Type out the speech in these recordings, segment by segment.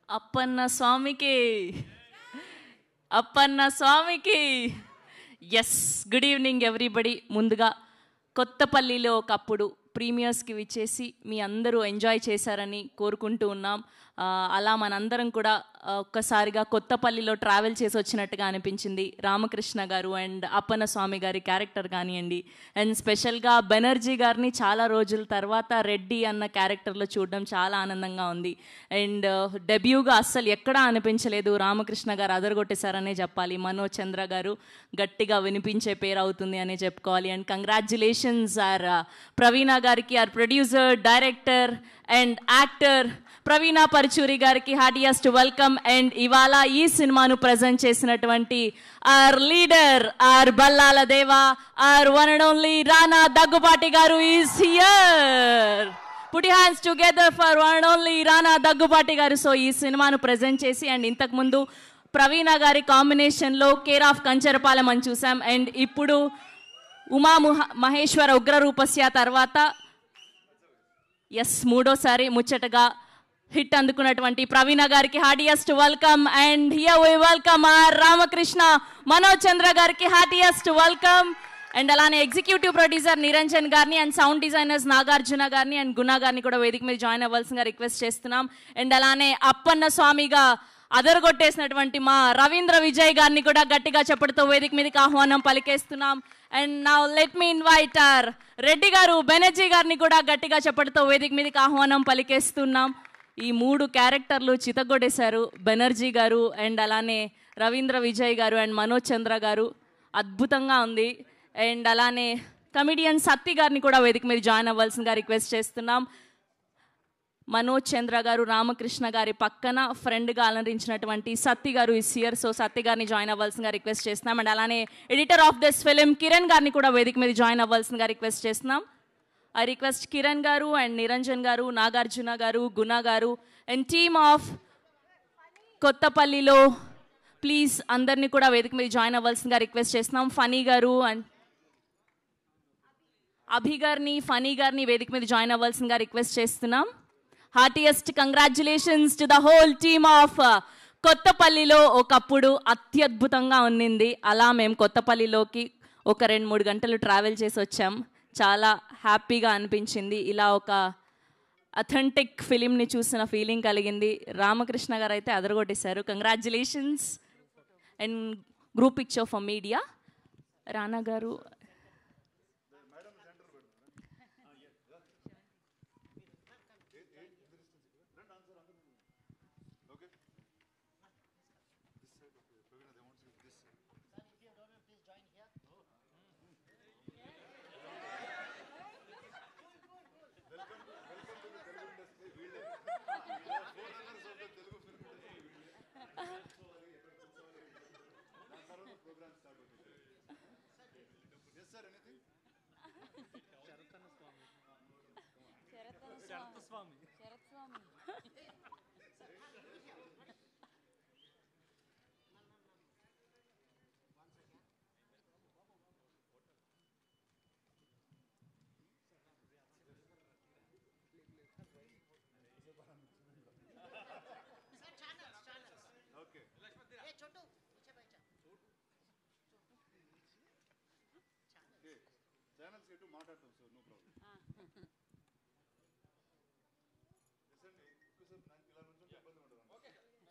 అప్పన్న స్వామికి అప్పన్న స్వామికి yes good evening everybody. ముందుగా కొత్తపల్లిలో ఒకప్పుడు ప్రీమియర్స్కి విచ్చేసి మీ అందరూ ఎంజాయ్ చేశారని కోరుకుంటూ ఉన్నాం. అలా మనందరం కూడా ఒక్కసారిగా కొత్తపల్లిలో ట్రావెల్ చేసి వచ్చినట్టుగా అనిపించింది. రామకృష్ణ గారు అండ్ అప్పన్న స్వామి గారి క్యారెక్టర్ కానివ్వండి, అండ్ స్పెషల్గా బెనర్జీ గారిని చాలా రోజుల తర్వాత రెడ్డి అన్న క్యారెక్టర్లో చూడడం చాలా ఆనందంగా ఉంది. అండ్ డెబ్యూగా అస్సలు ఎక్కడా అనిపించలేదు, రామకృష్ణ గారు అదరగొట్టేశారనే చెప్పాలి. మనోజ్ చంద్ర గారు గట్టిగా వినిపించే పేరు అవుతుంది అనే చెప్పుకోవాలి. అండ్ కంగ్రాచ్యులేషన్స్ ఆర్ ప్రవీణ గారికి, our producer, director and actor Praveena Paruchuri గారికి హార్టియెస్ట్ వెల్కమ్. అండ్ ఇవాళ ఈ సినిమాను ప్రజెంట్ చేసినటువంటి are leader, our Ballala Deva, our one and only Rana Daggubati garu is here. Put your hands together for one and only Rana Daggubati garu. So ఈ సినిమాను ప్రజెంట్ చేసి and ఇంతకుముందు ప్రవీణ గారి కాంబినేషన్లో కేర్ ఆఫ్ కంచరపాలెం అని చూసాం. అండ్ ఇప్పుడు ఉమా మహేశ్వర ఉగ్రరూపస్య తర్వాత మూడోసారి ముచ్చటగా హిట్ అందుకున్నటువంటి ప్రవీణ గారికి heartiest welcome. And here we welcome our Ramakrishna, Manoj Chandra గారికి హార్టియెస్ట్ వెల్కమ్. అండ్ అలానే ఎగ్జిక్యూటివ్ ప్రొడ్యూసర్ నిరంజన్ గారిని అండ్ సౌండ్ డిజైనర్స్ నాగార్జున గారిని అండ్ గుణ గారిని కూడా వేదిక మీద జాయిన్ అవ్వాల్సిందిగా రిక్వెస్ట్ చేస్తున్నాం. అండ్ అలానే అప్పన్న స్వామిగా అదరగొట్టేసినటువంటి మా రవీంద్ర విజయ్ గారిని కూడా గట్టిగా చెప్పడంతో వేదిక మీదకి ఆహ్వానం పలికేస్తున్నాం. And now let me invite our Reddy garu, Banerjee గారిని కూడా గట్టిగా చెప్పడంతో వేదిక మీదకి ఆహ్వానం పలికేస్తున్నాం. ఈ మూడు క్యారెక్టర్లు చితగొట్టేశారు బెనర్జీ గారు అండ్ అలానే రవీంద్ర విజయ్ గారు అండ్ మనోజ్ చంద్ర గారు. అద్భుతంగా ఉంది. అండ్ అలానే కమిడియన్ సత్తి గారిని కూడా వేదిక మీద జాయిన్ అవ్వాల్సిందిగా రిక్వెస్ట్ చేస్తున్నాం. మనోజ్ చంద్ర గారు రామకృష్ణ గారి పక్కన ఫ్రెండ్గా అలరించినటువంటి సత్తి గారు ఈ సియర్. సో సత్తి గారిని జాయిన్ అవ్వాల్సిందిగా రిక్వెస్ట్ చేస్తున్నాం. అండ్ అలానే editor of this film Kiran గారిని కూడా వేదిక మీద జాయిన్ అవ్వాల్సిందిగా రిక్వెస్ట్ చేస్తున్నాం. I request Kiran garu and Niranjan garu, Nagarjuna garu, Guna garu and team of Kothapallilo please అందరినీ కూడా వేదిక మీద జాయిన్ అవ్వాల్సిందిగా రిక్వెస్ట్ చేస్తున్నాం. ఫనీ గారు అండ్ అభి గారిని, ఫనీ గారిని వేదిక మీద జాయిన్ అవ్వాల్సిందిగా రిక్వెస్ట్ చేస్తున్నాం. Heartiest congratulations to the whole team of Kothapallilo Okappudu అత్యద్భుతంగా ఉన్నింది. అలా మేము కొత్తపల్లిలోకి ఒక 2-3 గంటలు ట్రావెల్ చేసి వచ్చాం. చాలా హ్యాపీగా అనిపించింది. ఇలా ఒక అథెంటిక్ ఫిలింని చూసిన ఫీలింగ్ కలిగింది. రామకృష్ణ గారు అయితే అదరగొట్టేశారు. Congratulations. And group picture for media Rana garu.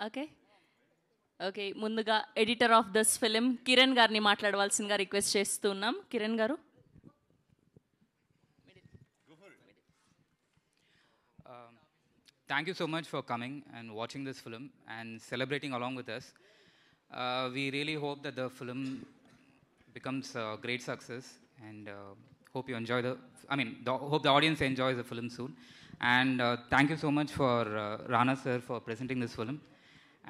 Okay okay ముందుగా editor of this film Kiran గారిని మాట్లాడవలసిందిగా రిక్వెస్ట్ చేస్తున్నాం. కిరణ్ గారు. Thank you so much for coming and watching this film and celebrating along with us. We really hope that the film becomes a great success and hope you enjoy hope the audience enjoys the film soon. And thank you so much for Rana sir for presenting this film.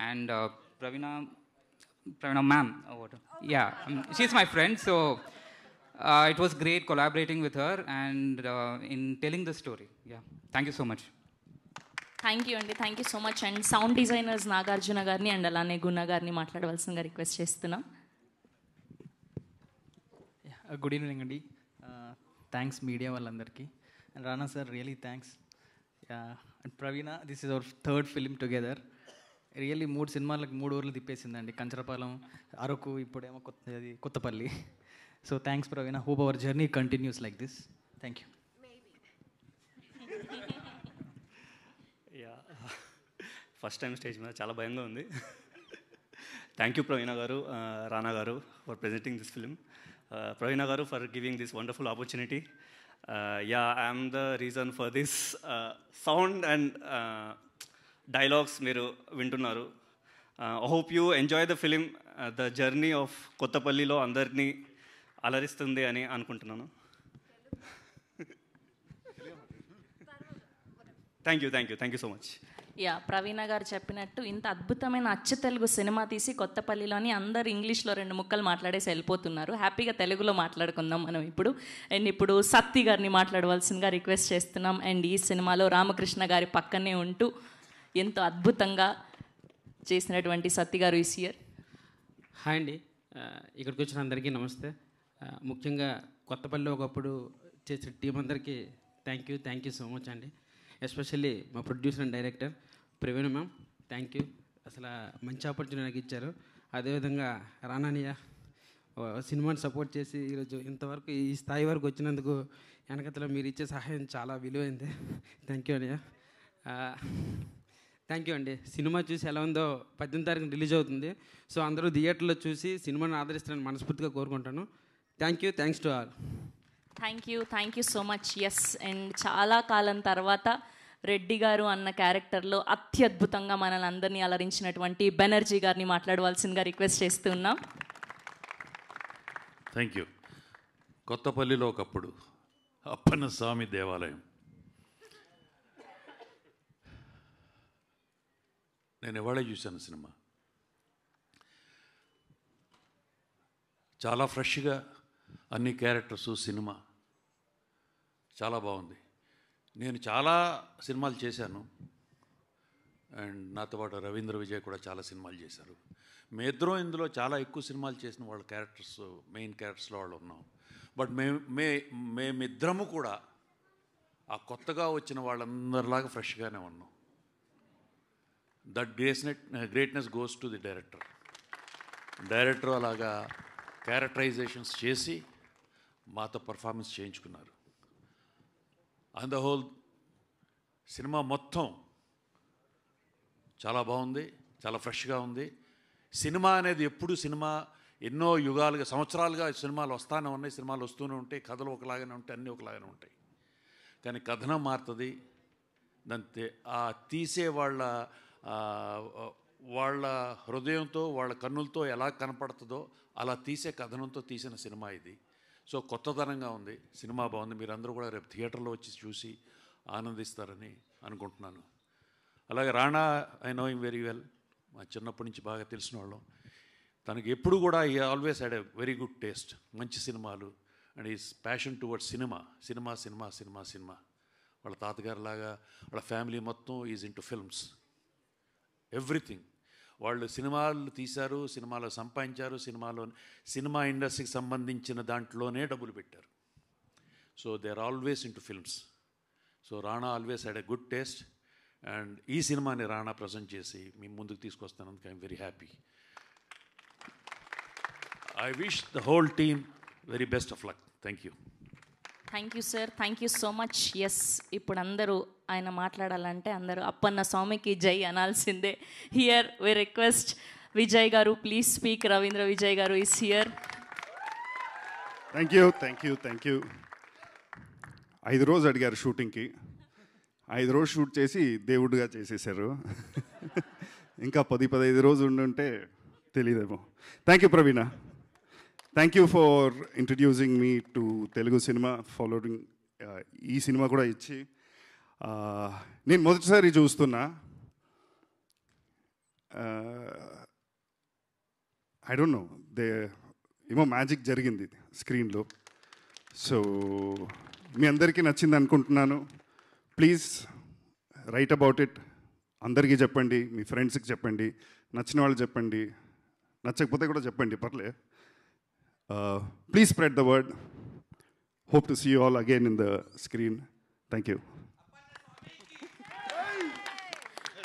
And Pravina ma'am, she's my friend, so it was great collaborating with her and in telling the story. Thank you so much. Thank you అండి, thank you so much. And sound designers Nagarjuna గారిని and అలానే గుణ గారిని మాట్లాడవలసిందిగా request చేస్తున్నాం. Good evening అండి. Thanks media వాళ్ళందరికీ. And Rana sir really thanks. And Praveena, this is our third film together. Really 3 సినిమాలకు 3 ఊర్లు తిప్పేసిందండి. కంచరపాలెం, అరకు, ఇప్పుడేమో Kothapalli. So thanks Praveena. Hope our journey continues like this. Thank you. Yeah, first time stage మీద చాలా భయంగా ఉంది. Thank you Praveena garu, Rana garu for presenting this film. Praveena garu for giving this wonderful opportunity. Yeah, I'm the reason for this sound and dialogues మీరు వింటున్నారు. I hope you enjoy the film. The journey of Kothapallilo అందరినీ అలరిస్తుంది అని అనుకుంటున్నాను. Thank you so much. Yeah, Praveena garu చెప్పినట్టు ఇంత అద్భుతమైన అచ్చ తెలుగు సినిమా తీసి కొత్తపల్లిలోని అందరు ఇంగ్లీష్లో 2 ముక్కలు మాట్లాడేసి వెళ్ళిపోతున్నారు. హ్యాపీగా తెలుగులో మాట్లాడుకుందాం మనం ఇప్పుడు. అండ్ ఇప్పుడు సత్తి గారిని మాట్లాడవలసిందిగా రిక్వెస్ట్ చేస్తున్నాం. అండ్ ఈ సినిమాలో రామకృష్ణ గారి పక్కనే ఉంటూ ఎంతో అద్భుతంగా చేసినటువంటి సత్తి గారు ఈస్ హియర్. హాయ్ అండి, ఇక్కడికి వచ్చిన అందరికీ నమస్తే. ముఖ్యంగా కొత్తపల్లి ఒకప్పుడు చేసిన టీం అందరికీ థ్యాంక్ యూ సో మచ్ అండి. ఎస్పెషల్లీ మా producer and director Praveena ma'am, thank you. అసలు మంచి ఆపర్చునిటీ నాకు ఇచ్చారు. అదేవిధంగా రానానియా సినిమాని సపోర్ట్ చేసి ఈరోజు ఇంతవరకు ఈ స్థాయి వరకు వచ్చినందుకు వెనకతలో మీరు ఇచ్చే సహాయం చాలా విలువైంది. థ్యాంక్ యూ అనియా. థ్యాంక్ యూ అండి. సినిమా చూసి ఎలా ఉందో 18వ తారీఖున రిలీజ్ అవుతుంది. సో అందరూ థియేటర్లో చూసి సినిమాని ఆదరిస్తారని మనస్ఫూర్తిగా కోరుకుంటాను. Thanks to all. Thank you so much. Yes, and చాలా కాలం తర్వాత రెడ్డి గారు అన్న క్యారెక్టర్లో అత్యద్భుతంగా మనల్ని అందరినీ అలరించినటువంటి బెనర్జీ గారిని మాట్లాడవలసిందిగా రిక్వెస్ట్ చేస్తున్నాం. Thank you. కొత్తపల్లిలో ఒకప్పుడు అప్పన్న స్వామి దేవాలయం. నేను ఇవాళ చూశాను సినిమా. చాలా ఫ్రెష్గా అన్ని క్యారెక్టర్స్, సినిమా చాలా బాగుంది. నేను చాలా సినిమాలు చేశాను, అండ్ నాతో పాటు రవీంద్ర విజయ్ కూడా చాలా సినిమాలు చేశారు. మేమిద్దరం ఇందులో చాలా ఎక్కువ సినిమాలు చేసిన వాళ్ళ క్యారెక్టర్స్, మెయిన్ క్యారెక్టర్స్లో వాళ్ళు ఉన్నాం. బట్ మేమిద్దరము కూడా ఆ కొత్తగా వచ్చిన వాళ్ళందరిలాగా ఫ్రెష్గానే ఉన్నాం. That greatness goes to the director. Director అలాగా క్యారెక్టరైజేషన్స్ చేసి మాతో పర్ఫార్మెన్స్ చేయించుకున్నారు. ఆన్ ద హోల్ సినిమా మొత్తం చాలా బాగుంది, చాలా ఫ్రెష్గా ఉంది. సినిమా అనేది ఎప్పుడు ఎన్నో యుగాలుగా, సంవత్సరాలుగా సినిమాలు వస్తూనే ఉన్నాయి, సినిమాలు వస్తూనే ఉంటాయి, కథలు ఒకలాగానే ఉంటాయి, అన్నీ ఒకలాగానే ఉంటాయి. కానీ కథనం మారుతుంది. దాని ఆ తీసే వాళ్ళ హృదయంతో, వాళ్ళ కన్నులతో ఎలా కనపడుతుందో అలా తీసే కథనంతో తీసిన సినిమా ఇది. సో కొత్తదనంగా ఉంది, సినిమా బాగుంది. మీరందరూ కూడా రేపు థియేటర్లో వచ్చి చూసి ఆనందిస్తారని అనుకుంటున్నాను. అలాగే Rana, I know him very well. మా చిన్నప్పటి నుంచి బాగా తెలిసిన వాళ్ళం. తనకి ఎప్పుడు కూడా ఈ always had a very good taste, మంచి సినిమాలు, and is passion towards cinema. వాళ్ళ తాతగారిలాగా వాళ్ళ ఫ్యామిలీ మొత్తం ఈజ్ ఇంటూ ఫిల్మ్స్, ఎవ్రీథింగ్. వాళ్ళు సినిమాలు తీశారు, సినిమాలో సంపాదించారు, సినిమా ఇండస్ట్రీకి సంబంధించిన దాంట్లోనే డబ్బులు పెట్టారు. So they are always into films. So Rana always had a good taste, and ఈ సినిమాని రాణా ప్రజెంట్ చేసి మీ ముందుకు తీసుకొస్తానందుకు I'm very happy. I wish the whole team very best of luck. Thank you. Thank you sir, thank you so much. Yes, ఇప్పుడు అందరూ ఆయన మాట్లాడాలంటే అందరూ అప్పన్న స్వామికి జై అనాల్సిందే. Here we request Vijay garu, please speak. Ravindra Vijay గారు ఈస్ హియర్. Thank you. 5 రోజులు అడిగారు షూటింగ్కి, 5 రోజులు షూట్ చేసి దేవుడిగా చేసేసారు. ఇంకా 10-15 రోజులు ఉండుంటే తెలియదేమో. Thank you Praveena. Thank you for introducing me to Telugu cinema, following ఈ సినిమా కూడా ఇచ్చి. నేను మొదటిసారి చూస్తున్నా. ఐ డోంట్ నో, ఏమో మ్యాజిక్ జరిగింది స్క్రీన్లో. సో మీ అందరికీ నచ్చింది అనుకుంటున్నాను. Please write about it. అందరికీ చెప్పండి, మీ ఫ్రెండ్స్కి చెప్పండి, నచ్చిన వాళ్ళు చెప్పండి, నచ్చకపోతే కూడా చెప్పండి, పర్లే. Please spread the word. Hope to see you all again in the screen. Thank you.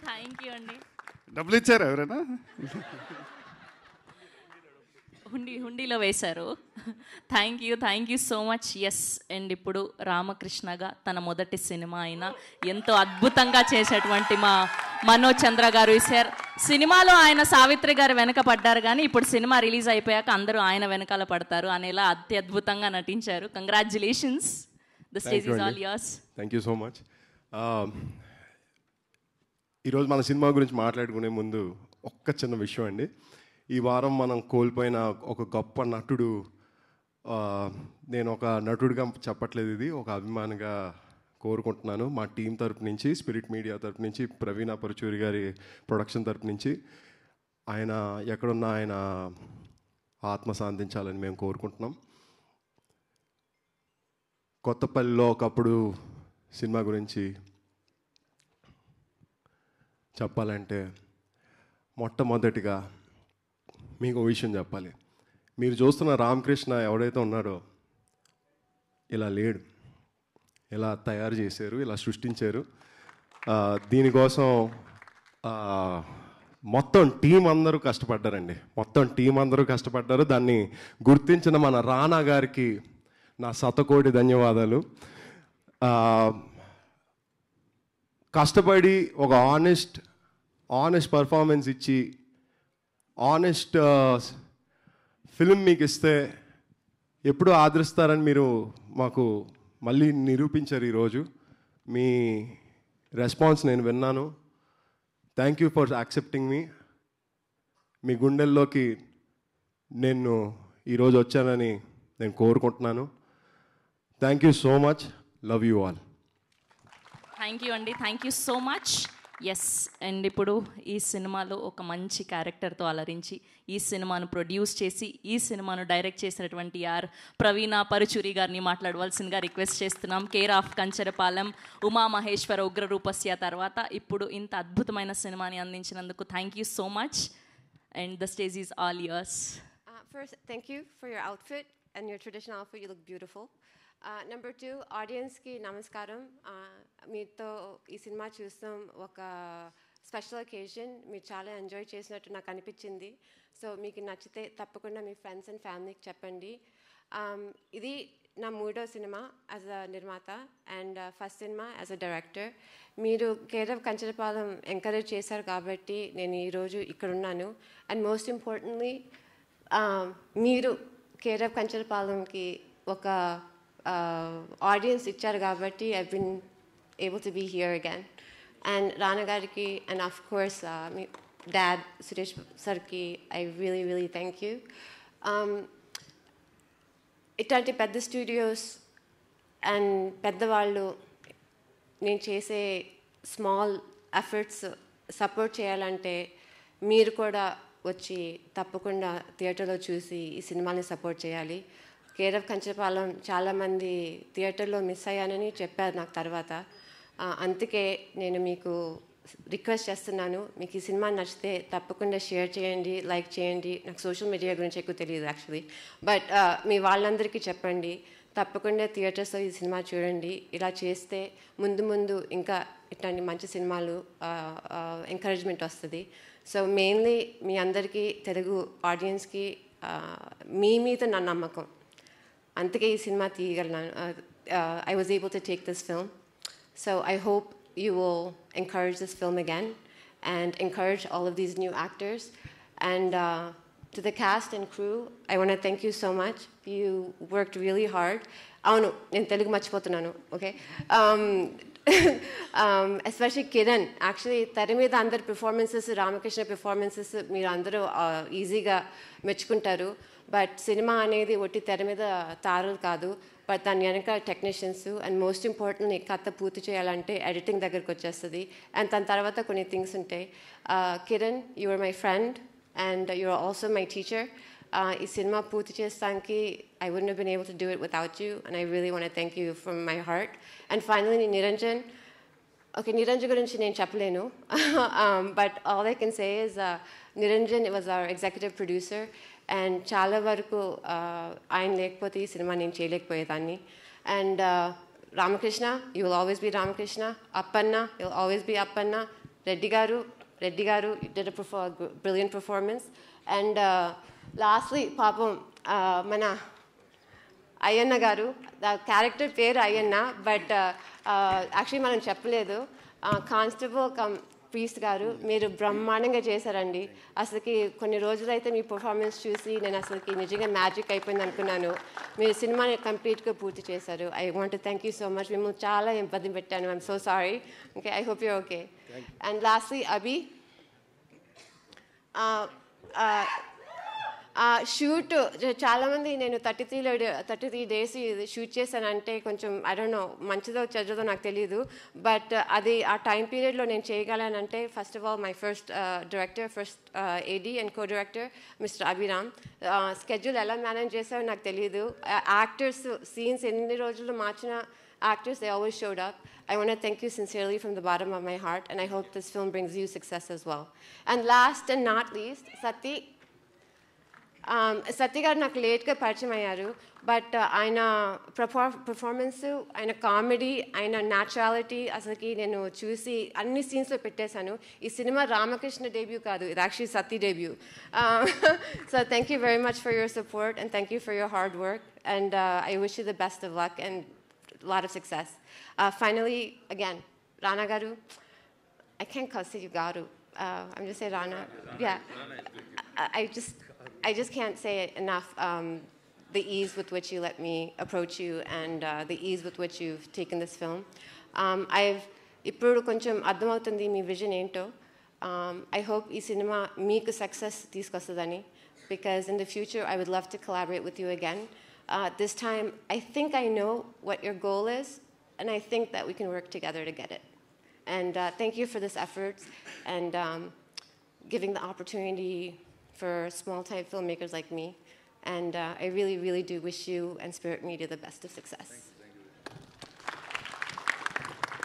Thank you అండి. డబ్బులు ఇచ్చారా ఎవరైనా? హుండీలో వేశారు. Thank you so much. Yes, and ఇప్పుడు రామకృష్ణగా తన మొదటి సినిమా అయినా ఎంతో అద్భుతంగా చేసేటువంటి మా మనోజ్ చంద్ర గారు సార్. సినిమాలో ఆయన సావిత్రి గారు వెనక పడ్డారు, కానీ ఇప్పుడు సినిమా రిలీజ్ అయిపోయాక అందరూ ఆయన వెనకాల పడతారు అనేలా అత్యద్భుతంగా నటించారు. Congratulations. The stage is all yours. Thank you so much. ఈరోజు మన సినిమా గురించి మాట్లాడుకునే ముందు ఒక్క చిన్న విషయం అండి. ఈ వారం మనం కోల్పోయిన ఒక గొప్ప నటుడు, నేను ఒక నటుడిగా చెప్పట్లేదు, ఇది ఒక అభిమానిగా కోరుకుంటున్నాను. మా టీం తరపు నుంచి, స్పిరిట్ మీడియా తరపు నుంచి, ప్రవీణ పరుచూరి గారి ప్రొడక్షన్ తరపు నుంచి, ఆయన ఎక్కడున్నా ఆయన ఆత్మ శాంతించాలని మేము కోరుకుంటున్నాం. కొత్తపల్లిలో ఒకప్పుడు సినిమా గురించి చెప్పాలంటే మొట్టమొదటిగా మీకు విషయం చెప్పాలి. మీరు చూస్తున్న రామకృష్ణ ఎవడైతే ఉన్నాడో ఇలా లేడు, ఇలా తయారు చేశారు, ఇలా సృష్టించారు. దీనికోసం మొత్తం టీం అందరూ కష్టపడ్డారండి, మొత్తం టీం అందరూ కష్టపడ్డారు. దాన్ని గుర్తించిన మన రానా గారికి నా శతకోటి ధన్యవాదాలు. కష్టపడి ఒక ఆనెస్ట్ పర్ఫార్మెన్స్ ఇచ్చి ఆనెస్ట్ ఫిల్మ్ మీకు ఇస్తే ఎప్పుడు ఆదరిస్తారని మీరు మాకు మళ్ళీ నిరూపించారు. ఈరోజు మీ రెస్పాన్స్ నేను విన్నాను. Thank you for accepting me. మీ గుండెల్లోకి నేను ఈరోజు వచ్చానని నేను కోరుకుంటున్నాను. Thank you so much. Love you all. Thank you అండి, thank you so much. Yes, and ఇప్పుడు ఈ సినిమాలో ఒక మంచి క్యారెక్టర్తో అలరించి ఈ సినిమాను ప్రొడ్యూస్ చేసి ఈ సినిమాను డైరెక్ట్ చేసినటువంటి ప్రవీణ పరుచూరి గారిని మాట్లాడవలసిందిగా రిక్వెస్ట్ చేస్తున్నాం. కేర్ ఆఫ్ కంచరపాలెం, ఉమామహేశ్వర ఉగ్రరూపస్య తర్వాత ఇప్పుడు ఇంత అద్భుతమైన సినిమాని అందించినందుకు thank you so much. And the stage is all yours. First, thank you for your outfit and your traditional outfit. You look beautiful. Number 2, audience ki namaskaram. Meeto ee cinema chustam oka special occasion. Meer chaala enjoy chesinattu naaku anipinchindi. So meeku nachite tappakunda mee friends and family ki cheppandi. Idi na moodo cinema as a nirmata and first cinema as a director. Meeru Kedav Kancharapalam encourage chesaru kabatti nenu ee roju ikkada unnanu. And most importantly, మీరు care of కంచరపాలెంకి ఒక audience ఇచ్చారు కాబట్టి I been able to be here again. And Rana గారికి and of course మీ dad Suresh సార్కి I really thank you. ఇట్లాంటి పెద్ద స్టూడియోస్ అండ్ పెద్దవాళ్ళు నేను చేసే స్మాల్ ఎఫర్ట్స్ సపోర్ట్ చేయాలంటే మీరు కూడా వచ్చి తప్పకుండా థియేటర్లో చూసి ఈ సినిమాని సపోర్ట్ చేయాలి. కేరఫ్ కంచరపాలెం చాలామంది థియేటర్లో మిస్ అయ్యానని చెప్పారు నాకు తర్వాత. అందుకే నేను మీకు రిక్వెస్ట్ చేస్తున్నాను, మీకు ఈ సినిమా నచ్చితే తప్పకుండా షేర్ చేయండి, లైక్ చేయండి. నాకు సోషల్ మీడియా గురించి ఎక్కువ తెలియదు యాక్చువల్లీ, బట్ మీ వాళ్ళందరికీ చెప్పండి తప్పకుండా థియేటర్స్లో ఈ సినిమా చూడండి. ఇలా చేస్తే ముందు ఇంకా ఇట్లాంటి మంచి సినిమాలు ఎంకరేజ్మెంట్ వస్తుంది. సో మెయిన్లీ మీ అందరికీ తెలుగు ఆడియన్స్కి మీ మీద నా నమ్మకం, అందుకే ఈ cinema తీయగలను. I was able to take this film. So I hope you will encourage this film again and encourage all of these new actors. And to the cast and crew, I want to thank you so much. You worked really hard. అవును, నేను తెలుగు మర్చిపోతున్నాను, okay. Especially Kiran, actually తెర మీద అందరు performances, Ramakrishna performances మీరు అందరూ ఈజీగా మెచ్చుకుంటారు. బట్ సినిమా అనేది ఒట్టి తెర మీద తారలు కాదు, బట్ దాని వెనక టెక్నీషియన్స్ అండ్ మోస్ట్ ఇంపార్టెంట్లీ కథ పూర్తి చేయాలంటే ఎడిటింగ్ దగ్గరికి వచ్చేస్తుంది. అండ్ దాని తర్వాత కొన్ని థింగ్స్ ఉంటాయి. Kiran, you are my friend and you are also my teacher. ఈ సినిమా పూర్తి చేస్తానికి I wouldn't have been able to do it without you, and I really want to thank you from my heart. And finally, Niranjan. Okay, Niranjan gurinchi nenu cheppalenu, but all I can say is Niranjan was our executive producer, and chala varaku ayan lekapothe ee cinema nenu cheyalekapoyedanni. And Ramakrishna, you will always be Ramakrishna. Appanna, you will always be Appanna. Reddy garu, Reddy garu, you did a brilliant performance. And lastly, papam, mana Ayanna garu, the character పేరు Ayanna, but actually మనం చెప్పలేదు. Constable priest గారు మీరు బ్రహ్మాండంగా చేశారండి. అసలుకి కొన్ని రోజులైతే మీ పర్ఫార్మెన్స్ చూసి నేను అసలుకి నిజంగా మ్యాజిక్ అయిపోయింది అనుకున్నాను. మీరు సినిమాని కంప్లీట్గా పూర్తి చేశారు. I want to thank you so much. మేము చాలా ఇబ్బంది పెట్టాను. I'm so sorry. Okay, I hope you okay. And lastly Abhi, shoot చాలామంది నేను 33 days షూట్ చేశానంటే కొంచెం ఐ డోంట్ నో మంచిదో చెడ్డదో నాకు తెలియదు. బట్ అది ఆ టైం పీరియడ్లో నేను చేయగలనంటే first of all my first AD and co director mister Abhiram. Schedule ఎలా మేనేజ్ చేశారో నాకు తెలియదు. యాక్టర్స్ సీన్స్ ఎన్ని రోజులు మార్చిన actors, they always showed up. I want to thank you sincerely from the bottom of my heart, and I hope this film brings you success as well. And last and not least, సత్య గారు నాకు లేట్గా పరిచయం అయ్యారు. But ఆయన performance, ఆయన comedy, ఆయన naturality అసలుకి నేను చూసి అన్ని సీన్స్లో పెట్టేశాను. ఈ సినిమా రామకృష్ణ డెబ్యూ కాదు, ఇది actually Satya debut. So thank you very much for your support and thank you for your hard work and I wish you the best of luck and a lot of success. Finally, again, Rana garu, I can't call you garu. I'm just saying Rana. Yeah, I just can't say it enough. The ease with which you let me approach you and the ease with which you've taken this film. ఇప్పుడు కొంచెం అర్థమవుతుంది మీ vision ఏంటో. I hope ఈ cinema మీకు success తీసుకొస్తుందని, because in the future I would love to collaborate with you again. This time, I think I know what your goal is, and I think that we can work together to get it. And thank you for this effort and giving the opportunity for small-time filmmakers like me. And I really, really do wish you and Spirit Media the best of success.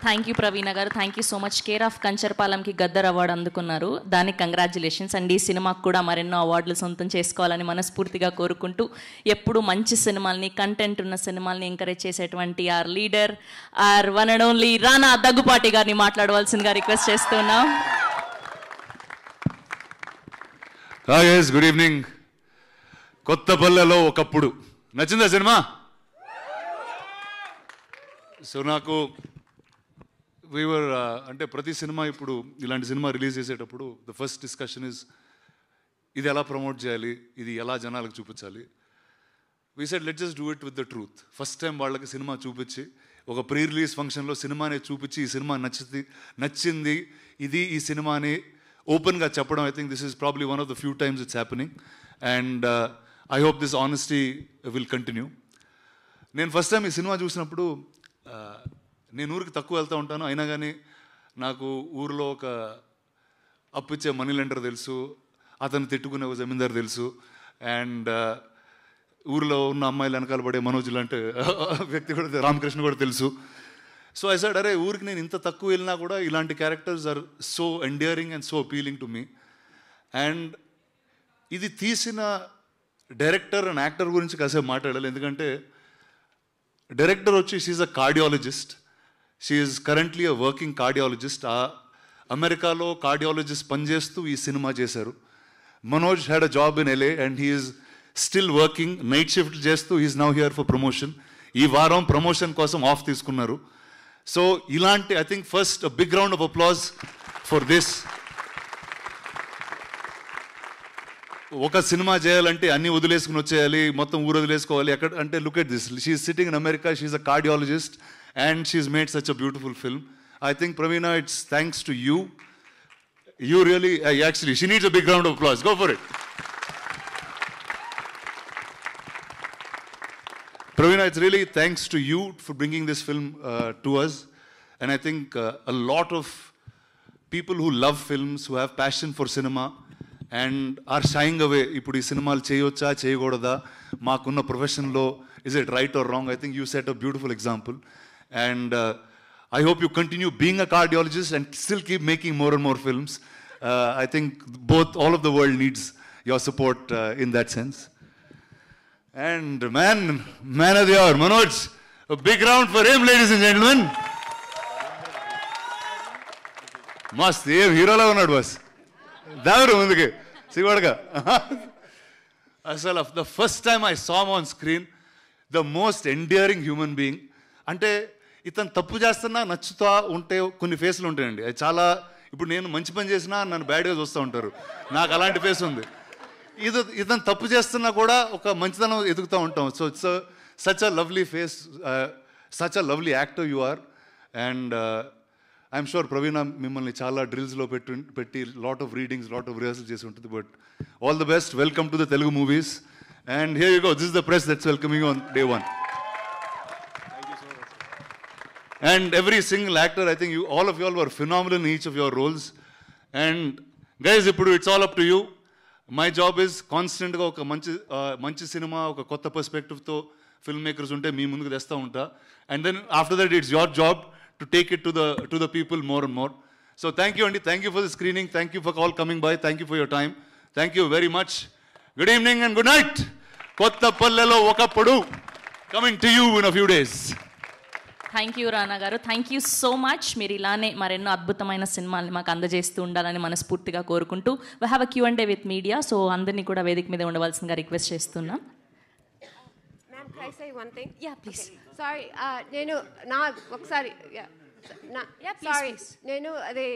Thank you Praveena garu, thank you so much. Care of కంచరపాలెంకి Gaddar award అందుకున్నారు, దానికి congratulations. And ఈ సినిమాకు కూడా మరెన్నో అవార్డులు సొంతం చేసుకోవాలని మనస్ఫూర్తిగా కోరుకుంటూ, ఎప్పుడు మంచి సినిమాల్ని, కంటెంట్ ఉన్న సినిమాల్ని ఎంకరేజ్ చేసేటువంటి our leader, our one and only Rana Daggubati గారిని మాట్లాడవలసిందిగా రిక్వెస్ట్ చేస్తున్నాం. Good evening. కొత్తపల్లెలో ఒకప్పుడు నచ్చిందా సినిమా? సో నాకు వీవర్ అంటే ప్రతి సినిమా ఇప్పుడు ఇలాంటి సినిమా రిలీజ్ చేసేటప్పుడు ద ఫస్ట్ డిస్కషన్ ఇస్ ఇది ఎలా ప్రమోట్ చేయాలి, ఇది ఎలా జనాలకు చూపించాలి. We said let just do it with the truth. First time వాళ్ళకి సినిమా చూపించి ఒక ప్రీ రిలీజ్ ఫంక్షన్లో సినిమాని చూపించి ఈ సినిమా నచ్చింది ఇది ఈ సినిమాని ఓపెన్గా చెప్పడం, I think this is probably one of the few times it's happening and I hope this honesty will continue. నేను ఫస్ట్ టైం ఈ సినిమా చూసినప్పుడు నేను ఊరికి తక్కువ వెళ్తూ ఉంటాను, అయినా కానీ నాకు ఊరిలో ఒక అప్పిచ్చే మనీ లెండర్ తెలుసు, అతను తిట్టుకునే ఒక జమీందారు తెలుసు, అండ్ ఊరిలో ఉన్న అమ్మాయిలు వెనకాల పడే మనోజ్ లాంటి వ్యక్తి కూడా, రామకృష్ణ కూడా తెలుసు. సో ఐ సెడ్, అరే ఊరికి నేను ఇంత తక్కువ వెళ్ళినా కూడా ఇలాంటి characters are so endearing and so appealing to me. And ఇది తీసిన డైరెక్టర్ అండ్ యాక్టర్ గురించి కాసేపు మాట్లాడాలి, ఎందుకంటే డైరెక్టర్ వచ్చి she's a cardiologist. She is currently a working cardiologist. అమెరికాలో కార్డియాలజిస్ట్ పనిచేస్తూ ఈ సినిమా చేశారు. Manoj had a job in LA and he is still working, night shift చేస్తూ he's now here for promotion. ఈ వారం ప్రమోషన్ కోసం ఆఫ్ తీసుకున్నారు. సో ఇలాంటి I think first a big round of applause for this. ఒక సినిమా చేయాలంటే అన్నీ వదిలేసుకుని వచ్చేయాలి, మొత్తం ఊరు వదిలేసుకోవాలి ఎక్కడ అంటే, look at this, she is sitting in America, she is a cardiologist and she's made such a beautiful film. I think Praveena, it's thanks to you. You really, actually, she needs a big round of applause. Go for it. Praveena, it's really thanks to you for bringing this film to us. And I think a lot of people who love films, who have passion for cinema, and are shying away. ఇప్పుడు ఈ సినిమాలు చేయొచ్చా చేయకూడదా, మాకున్న ప్రొఫెషన్లో is it right or wrong? I think you set a beautiful example. And I hope you continue being a cardiologist and still keep making more and more films. I think all of the world needs your support in that sense. And man of the hour, Manoj, a big round for him, ladies and gentlemen. Mast, hero la unnadu boss. దావరు ముందుకి సిగోడగా. అసలు the first time I saw on screen the most endearing human being. అంటే ఇతను తప్పు చేస్తున్నా నచ్చుతా ఉంటే కొన్ని ఫేస్లు ఉంటాయండి, అది చాలా. ఇప్పుడు నేను మంచి పని చేసినా నన్ను బ్యాడ్గా చూస్తూ ఉంటారు, నాకు అలాంటి ఫేస్ ఉంది. ఇతను తప్పు చేస్తున్నా కూడా ఒక మంచితనం ఎదుగుతూ ఉంటాం. So it's such a lovely face, such a lovely actor you are. And I'm sure Praveena మిమ్మల్ని చాలా డ్రిల్స్లో పెట్టి lot of readings, lot of rehearsal చేసి ఉంటుంది. But all the best, welcome to the Telugu movies. And here you go, this is the press that's welcoming on day 1. And every single actor, I think all of you all were phenomenal in each of your roles. And guys, it's all up to you. My job is constant ga oka manchi cinema, oka kotta perspective tho filmmakers unte mee munduku testa unta. And then after that, it's your job to take it to the people more and more. So thank you, Andy. Thank you for the screening. Thank you for all coming by. Thank you for your time. Thank you very much. Good evening and good night. Kottapallelo okappudu coming to you in a few days. Thank you రానా గారు, thank you so much. మీరు ఇలానే మరెన్నో అద్భుతమైన సినిమాల్ని మాకు అందజేస్తూ ఉండాలని మనస్ఫూర్తిగా కోరుకుంటూ we have a Q&A with media. So అందరినీ కూడా వేదిక మీద ఉండవలసిందిగా రిక్వెస్ట్ చేస్తున్నాం. Ma'am, can I say one thing? Yeah, please. Sorry, నేను ఒకసారి సారీ, నేను అదే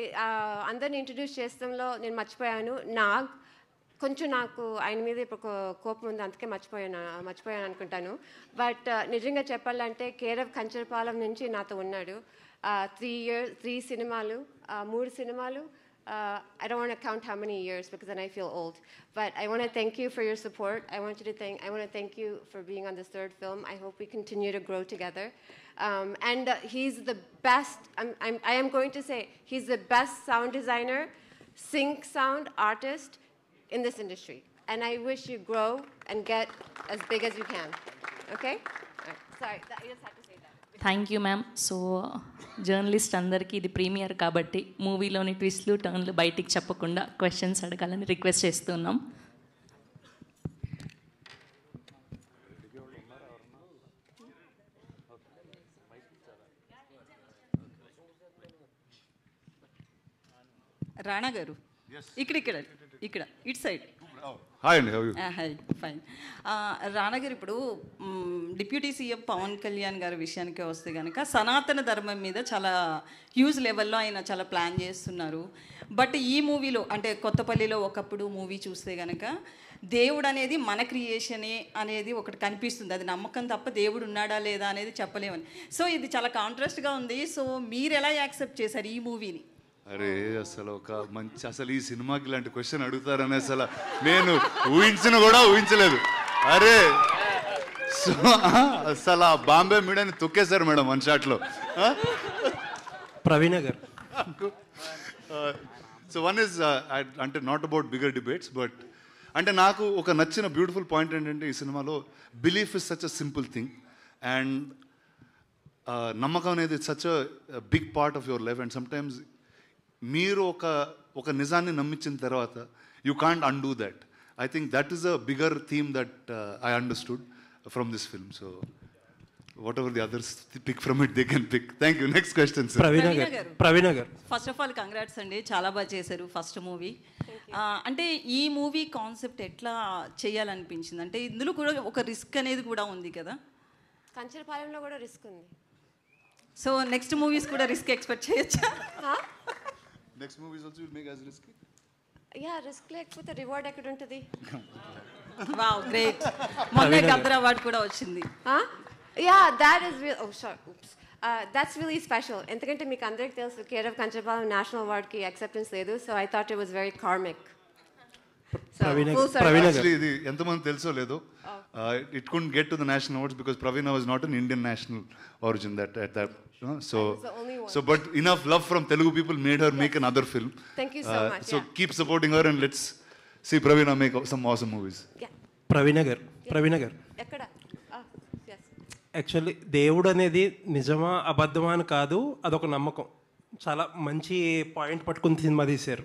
అందరిని ఇంట్రడ్యూస్ చేసడంలో నేను మర్చిపోయాను. కొంచెం నాకు ఆయన మీద ఇప్పుడు కోపం ఉంది, అందుకే మర్చిపోయాను అనుకుంటాను. బట్ నిజంగా చెప్పాలంటే కేరవ్ కంచరపాలెం నుంచి నాతో ఉన్నాడు. 3 సినిమాలు, 3 సినిమాలు. I don't want to count how many years because then I feel old. But I want to thank you for your support. I want to thank you for being on this 3rd film. I hope we continue to grow together. And he's the best. I am going to say he's the best sound designer, sync sound artist in this industry, and I wish you grow and get as big as you can. Okay? All right. Sorry, I just had to say that. Thank you ma'am. So journalist అందరికీ ఇది premier కాబట్టి మూవీలోని ట్విస్ట్లు టర్న్లు బయటికి చెప్పకుండా questions అడగాలని request చేస్తున్నాం. రాణా గారు, ఇక్కడ ఇటు సైడ్. హాయ్ అండి, హాయ్, ఫైన్. రాణా గారు, ఇప్పుడు డిప్యూటీ సీఎం పవన్ కళ్యాణ్ గారి విషయానికి వస్తే కనుక సనాతన ధర్మం మీద చాలా హ్యూజ్ లెవెల్లో ఆయన చాలా ప్లాన్ చేస్తున్నారు. బట్ ఈ మూవీలో అంటే కొత్తపల్లిలో ఒకప్పుడు మూవీ చూస్తే కనుక దేవుడు అనేది మన క్రియేషనే అనేది ఒకటి కనిపిస్తుంది. అది నమ్మకం తప్ప దేవుడు ఉన్నాడా లేదా అనేది చెప్పలేమని. సో ఇది చాలా కాంట్రాస్ట్గా ఉంది. సో మీరు ఎలా యాక్సెప్ట్ చేశారు ఈ మూవీని? అరే అసలు అసలు ఈ సినిమాకి ఇలాంటి క్వశ్చన్ అడుగుతారని అసలు నేను ఊహించలేదు. అరే సో అసలు ఆ బాంబే మీడియాని తొక్కేశారు మేడం 1 షాట్లో. ప్రవీణ గారు, సో వన్ ఇస్ అంటే not about bigger debates, but అంటే నాకు ఒక నచ్చిన బ్యూటిఫుల్ పాయింట్ ఏంటంటే ఈ సినిమాలో belief is such a simple thing. And నమ్మకం అనేది సచ్ అ బిగ్ పార్ట్ ఆఫ్ యువర్ లైఫ్. అండ్ సమ్టైమ్స్ మీరు ఒక నిజాన్ని నమ్మించిన తర్వాత you can't undo that. I think that is a bigger theme that I understood from this film. So whatever the others pick from it they can pick. Thank you. Next question. Praveena garu, first of all congrats అండి, చాలా బాగా చేశారు first movie. అంటే ఈ movie concept ఎట్లా చేయాలనిపించింది? అంటే ఇందులో కూడా ఒక రిస్క్ అనేది కూడా ఉంది కదా. కంచరపాలెంలో కూడా రిస్క్ ఉంది. సో నెక్స్ట్ మూవీస్ కూడా రిస్క్ ఎక్స్పెక్ట్ చేయొచ్చా? Next movies also will make as risky. Yeah, risk లేకపోతే రివార్డ్ ఎక్కడ ఉంటుంది? Wow, great. మొన్న గద్దర్ అవార్డ్ కూడా వచ్చింది. Yeah, that is real. Oh sorry, oops. That's really special. ఎందుకంటే మీకు అందరికీ తెలుసు కేరవ్ కంచరపాలెం నేషనల్ అవార్డ్కి యాక్సెప్టెన్స్ లేదు. So I thought it was very karmic. ఇది ఎంతమంది తెలుసో లేదో, it couldn't get to the national awards because Praveena was not an Indian national origin that so but enough love from Telugu people made her make another film. Thank you so much. So keep supporting her and let's see Praveena make some awesome movies. ప్రవీణ గారు, ఎక్కడ? yes. Actually దేవుడు అనేది నిజమా అబద్ధమా అని కాదు, అదొక నమ్మకం. చాలా మంచి పాయింట్ పట్టుకుని సినిమా తీశారు.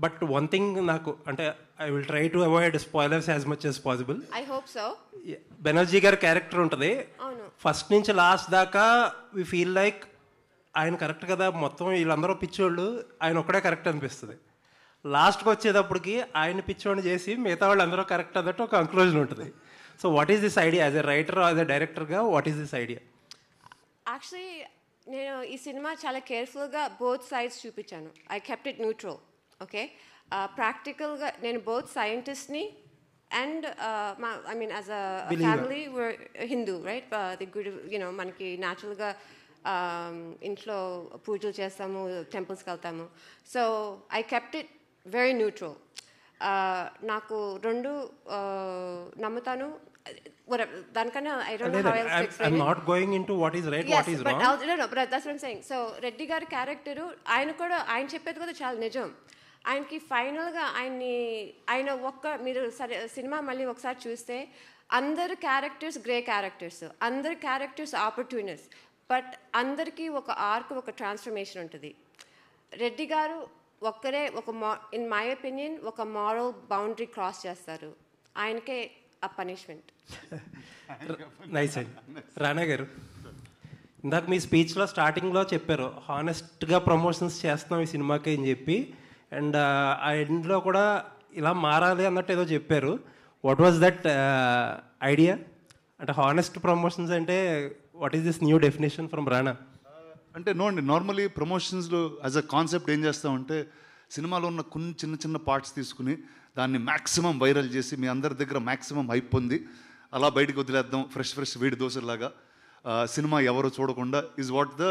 బట్ వన్ థింగ్ నాకు అంటే I will try to avoid spoilers as much as possible. I hope so. Banerjee గారి క్యారెక్టర్ ఉంటుంది, ఫస్ట్ నుంచి లాస్ట్ దాకా వి ఫీల్ లైక్ ఆయన కరెక్ట్ కదా, మొత్తం వీళ్ళందరూ పిచ్చోళ్ళు, ఆయన ఒక్కడే కరెక్ట్ అనిపిస్తుంది. లాస్ట్కి వచ్చేటప్పటికి ఆయన పిచ్చోని చేసి మిగతా వాళ్ళు అందరూ కరెక్ట్ అన్నట్టు ఒక కంక్లూజన్ ఉంటుంది. So what is this idea as a writer, as a డైరెక్టర్గా what is this idea? Actually నేను ఈ సినిమా చాలా కేర్ఫుల్గా బోత్ సైడ్స్ చూపించాను. I kept it neutral. Okay, ప్రాక్టికల్గా నేను బోత్ సైంటిస్ట్ని and I mean as a family Hindu, right? The good మనకి న్యాచురల్గా ఇంట్లో పూజలు చేస్తాము, టెంపుల్స్కి వెళ్తాము. So I kept it very neutral. నాకు రెండు నమ్ముతాను. దానికన్నా I don't know how else to explain. I'm not going into what is right, what is wrong. No, but that's what I'm saying. So Reddy గారి క్యారెక్టరు ఆయన చెప్పేది కూడా చాలా నిజం. ఆయనకి ఫైనల్గా ఆయన మీరు సరే సినిమా మళ్ళీ ఒకసారి చూస్తే అందరు క్యారెక్టర్స్ గ్రే క్యారెక్టర్స్, అందరు క్యారెక్టర్స్ ఆపర్చునిస్ట్, బట్ అందరికీ ఒక ఆర్క్, ఒక ట్రాన్స్ఫర్మేషన్ ఉంటుంది. రెడ్డి గారు ఒక్కరే ఇన్ మై ఒపీనియన్ ఒక మారల్ బౌండరీ క్రాస్ చేస్తారు. ఆయనకే ఆ పనిష్మెంట్. నైస్ అండి. రానా గారు, ఇందాక మీ స్పీచ్లో స్టార్టింగ్లో చెప్పారు హానెస్ట్గా ప్రమోషన్స్ చేస్తున్నాం ఈ సినిమాకి అని చెప్పి, అండ్ ఆ ఎండ్లో కూడా ఇలా మారాలి అన్నట్టు ఏదో చెప్పారు. What was that idea? అంటే హానెస్ట్ ప్రమోషన్స్ అంటే what is this new definition from రానా? అంటే నో అండి, నార్మలీ ప్రమోషన్స్లో యాజ్ అ కాన్సెప్ట్ ఏం చేస్తామంటే సినిమాలో ఉన్న కొన్ని చిన్న చిన్న పార్ట్స్ తీసుకుని దాన్ని మ్యాక్సిమం వైరల్ చేసి మీ అందరి దగ్గర మ్యాక్సిమం హైప్ పొంది అలా బయటకు వదిలేద్దాం ఫ్రెష్ వేడి దోశలాగా, సినిమా ఎవరు చూడకుండా is what the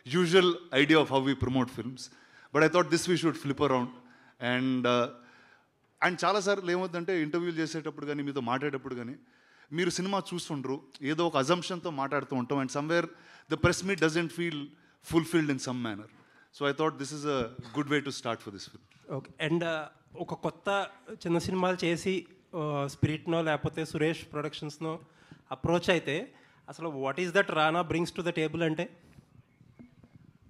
usual idea of how we promote films. But I thought this we should flip around. And చాలాసార్లు ఏమవుతుందంటే ఇంటర్వ్యూలు చేసేటప్పుడు కానీ మీతో మాట్లాడేటప్పుడు కానీ మీరు సినిమా చూస్తుండ్రు, ఏదో ఒక అజంప్షన్తో మాట్లాడుతూ ఉంటాం, and somewhere the press meet doesn't feel fulfilled in some manner. So I thought this is a good way to start for this film. Okay, and ఒక కొత్త చిన్న సినిమాలు చేసి స్పిరిట్నో లేకపోతే సురేష్ ప్రొడక్షన్స్నో అప్రోచ్ అయితే అసలు what is that Rana brings to the table అంటే?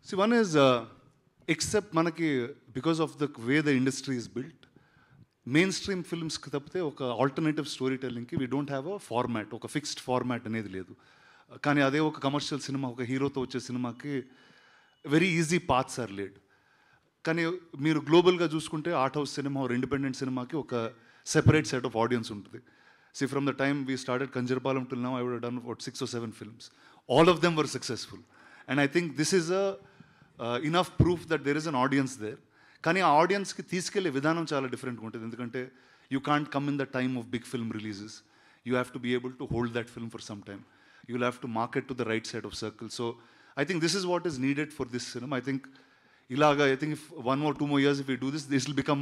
See one is except మనకి because of the way the industry is built, mainstream ఫిల్మ్స్కి తప్పితే ఒక ఆల్టర్నేటివ్ స్టోరీ టెల్లింగ్కి we don't have a format, ఒక ఫిక్స్డ్ ఫార్మాట్ అనేది లేదు. కానీ అదే ఒక కమర్షియల్ సినిమా, ఒక హీరోతో వచ్చే సినిమాకి very easy paths are laid. కానీ మీరు గ్లోబల్గా చూసుకుంటే art house cinema or independent సినిమాకి ఒక సెపరేట్ సెట్ ఆఫ్ ఆడియన్స్ ఉంటుంది. See, from the time we started Kanjarapalam till now, I would have done about 6 or 7 films. All of them were successful. And I think this is enough proof that there is an audience there. కానీ ఆ ఆడియన్స్కి తీసుకెళ్లే విధానం చాలా డిఫరెంట్గా ఉంటుంది. ఎందుకంటే you can't come in the time of big film releases. You have to be able to hold that film for some time. You will have to market to the right side of circle. So I think this is what is needed for this cinema. I think ఇలాగా I think if 1 or 2 more years if we do this, this will become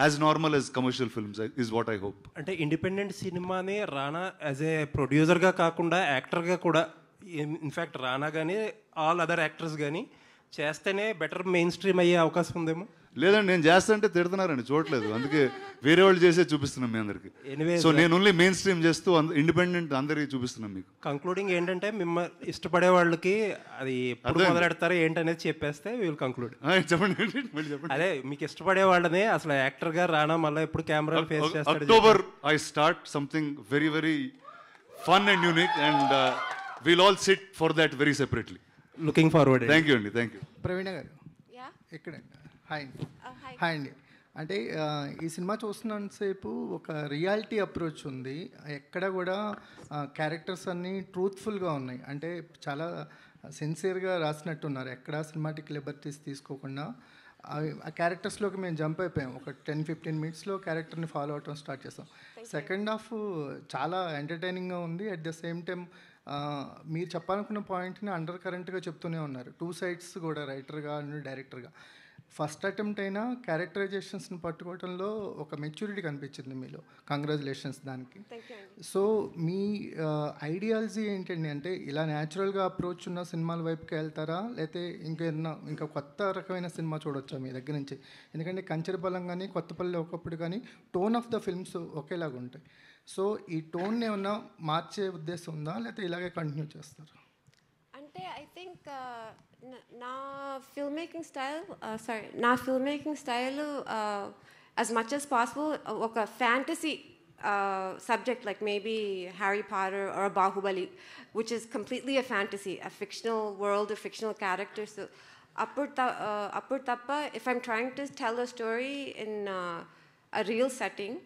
as normal as commercial films is what I hope. అంటే independent సినిమాని రానా as a ప్రొడ్యూసర్గా కాకుండా యాక్టర్గా కూడా, in fact రానా కానీ all other actors కానీ చేస్తేనే బెటర్ మెయిన్ స్ట్రీమ్ అయ్యే అవకాశం ఉందేమో. లేదండి, నేను చేస్తానంటే తిడుతున్నారండి, చూడలేదు. అందుకే వేరే వాళ్ళు చేసే చూపిస్తున్నాం మీ అందరికి. సో నేను ఓన్లీ మెయిన్ స్ట్రీమ్ చేస్తూ ఇండిపెండెంట్ అందరికి చూపిస్తున్నాం మీకు. కంక్లూడింగ్ ఏంటంటే మిమ్మల్ని ఇష్టపడే వాళ్ళకి అది ఎప్పుడు మొదలెడతారో ఏంటనేది చెప్పేస్తే విల్ కంక్లూడ్. చెప్పండి. అదే మీకు ఇష్టపడే వాళ్ళని అసలు యాక్టర్గా రానా మళ్ళీ ఎప్పుడు కెమెరా ఫేస్ చేస్తాడు. October I start something very very fun and unique and will all sit for that very separately. Looking forward. Thank you అండి. Thank you. ప్రవీణ గారు ఇక్కడ హాయ్ అండి. అంటే ఈ సినిమా చూస్తున్నంతసేపు ఒక రియాలిటీ అప్రోచ్ ఉంది. ఎక్కడ కూడా క్యారెక్టర్స్ అన్నీ ట్రూత్ఫుల్గా ఉన్నాయి. అంటే చాలా సిన్సియర్గా రాసినట్టున్నారు. ఎక్కడ సినిమాటిక్ లిబర్టీస్ తీసుకోకుండా ఆ క్యారెక్టర్స్లోకి మేము జంప్ అయిపోయాం. ఒక 10-15 మినిట్స్లో క్యారెక్టర్ని ఫాలో అవటం స్టార్ట్ చేస్తాం. సెకండ్ హాఫ్ చాలా ఎంటర్టైనింగ్గా ఉంది. అట్ ద సేమ్ టైం మీరు చెప్పాలనుకున్న పాయింట్ని అండర్ కరెంట్గా చెప్తూనే ఉన్నారు. 2 sides కూడా, రైటర్గా అండ్ డైరెక్టర్గా. ఫస్ట్ అటెంప్ట్ అయినా క్యారెక్టరైజేషన్స్ని పట్టుకోవడంలో ఒక మెచ్యూరిటీ కనిపించింది మీలో. కంగ్రాచులేషన్స్ దానికి. సో మీ ఐడియాలజీ ఏంటండి? అంటే ఇలా న్యాచురల్గా అప్రోచ్ ఉన్న సినిమాల వైపుకి వెళ్తారా, లేకపోతే ఇంకా కొత్త రకమైన సినిమా చూడొచ్చా మీ దగ్గర నుంచి? ఎందుకంటే కంచరపాలెం కానీ కొత్తపల్లి ఒకప్పుడు కానీ టోన్ ఆఫ్ ద ఫిల్మ్స్ ఒకేలాగా ఉంటాయి. సో ఈ టోన్ని ఏమన్నా మార్చే ఉద్దేశం ఉందా, లేకపోతే ఇలాగే కంటిన్యూ చేస్తారా? అంటే ఐ థింక్ నా film making style as much as possible ఒక fantasy subject like maybe Harry Potter or a Bahubali, which is completely a fantasy, a fictional world of fictional characters. So అప్పుడు తప్ప if I'm trying to tell a story in a real setting,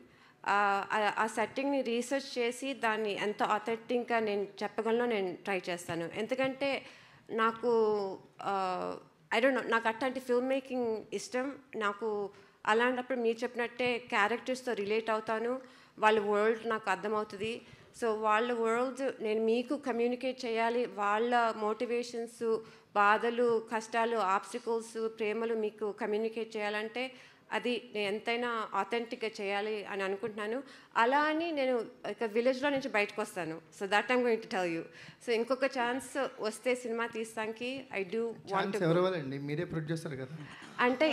ఆ సెట్టింగ్ని research చేసి దాన్ని ఎంత ఆథెంటిక్గా నేను చెప్పగలనో నేను try చేస్తాను. ఎందుకంటే నాకు ఐ డోంట్ నో, నాకు అట్లాంటి ఫిల్మ్ మేకింగ్ ఇష్టం. నాకు అలాంటప్పుడు మీరు చెప్పినట్టే క్యారెక్టర్స్తో రిలేట్ అవుతాను, వాళ్ళ వరల్డ్ నాకు అర్థమవుతుంది. సో వాళ్ళ వరల్డ్ నేను మీకు కమ్యూనికేట్ చేయాలి, వాళ్ళ మోటివేషన్స్, బాధలు, కష్టాలు, ఆబ్స్టికల్స్, ప్రేమలు మీకు కమ్యూనికేట్ చేయాలంటే అది నేను ఎంతైనా ఆథెంటిక్గా చేయాలి అని అనుకుంటున్నాను. అలా అని నేను ఇక విలేజ్లో నుంచి బయటకు వస్తాను. So that I'm going to tell you. So ఇంకొక ఛాన్స్ వస్తే సినిమా తీస్తానికి ఐ డూ వాంట్. ఎవరండి, మీరే ప్రొడ్యూసర్ కదా. అంటే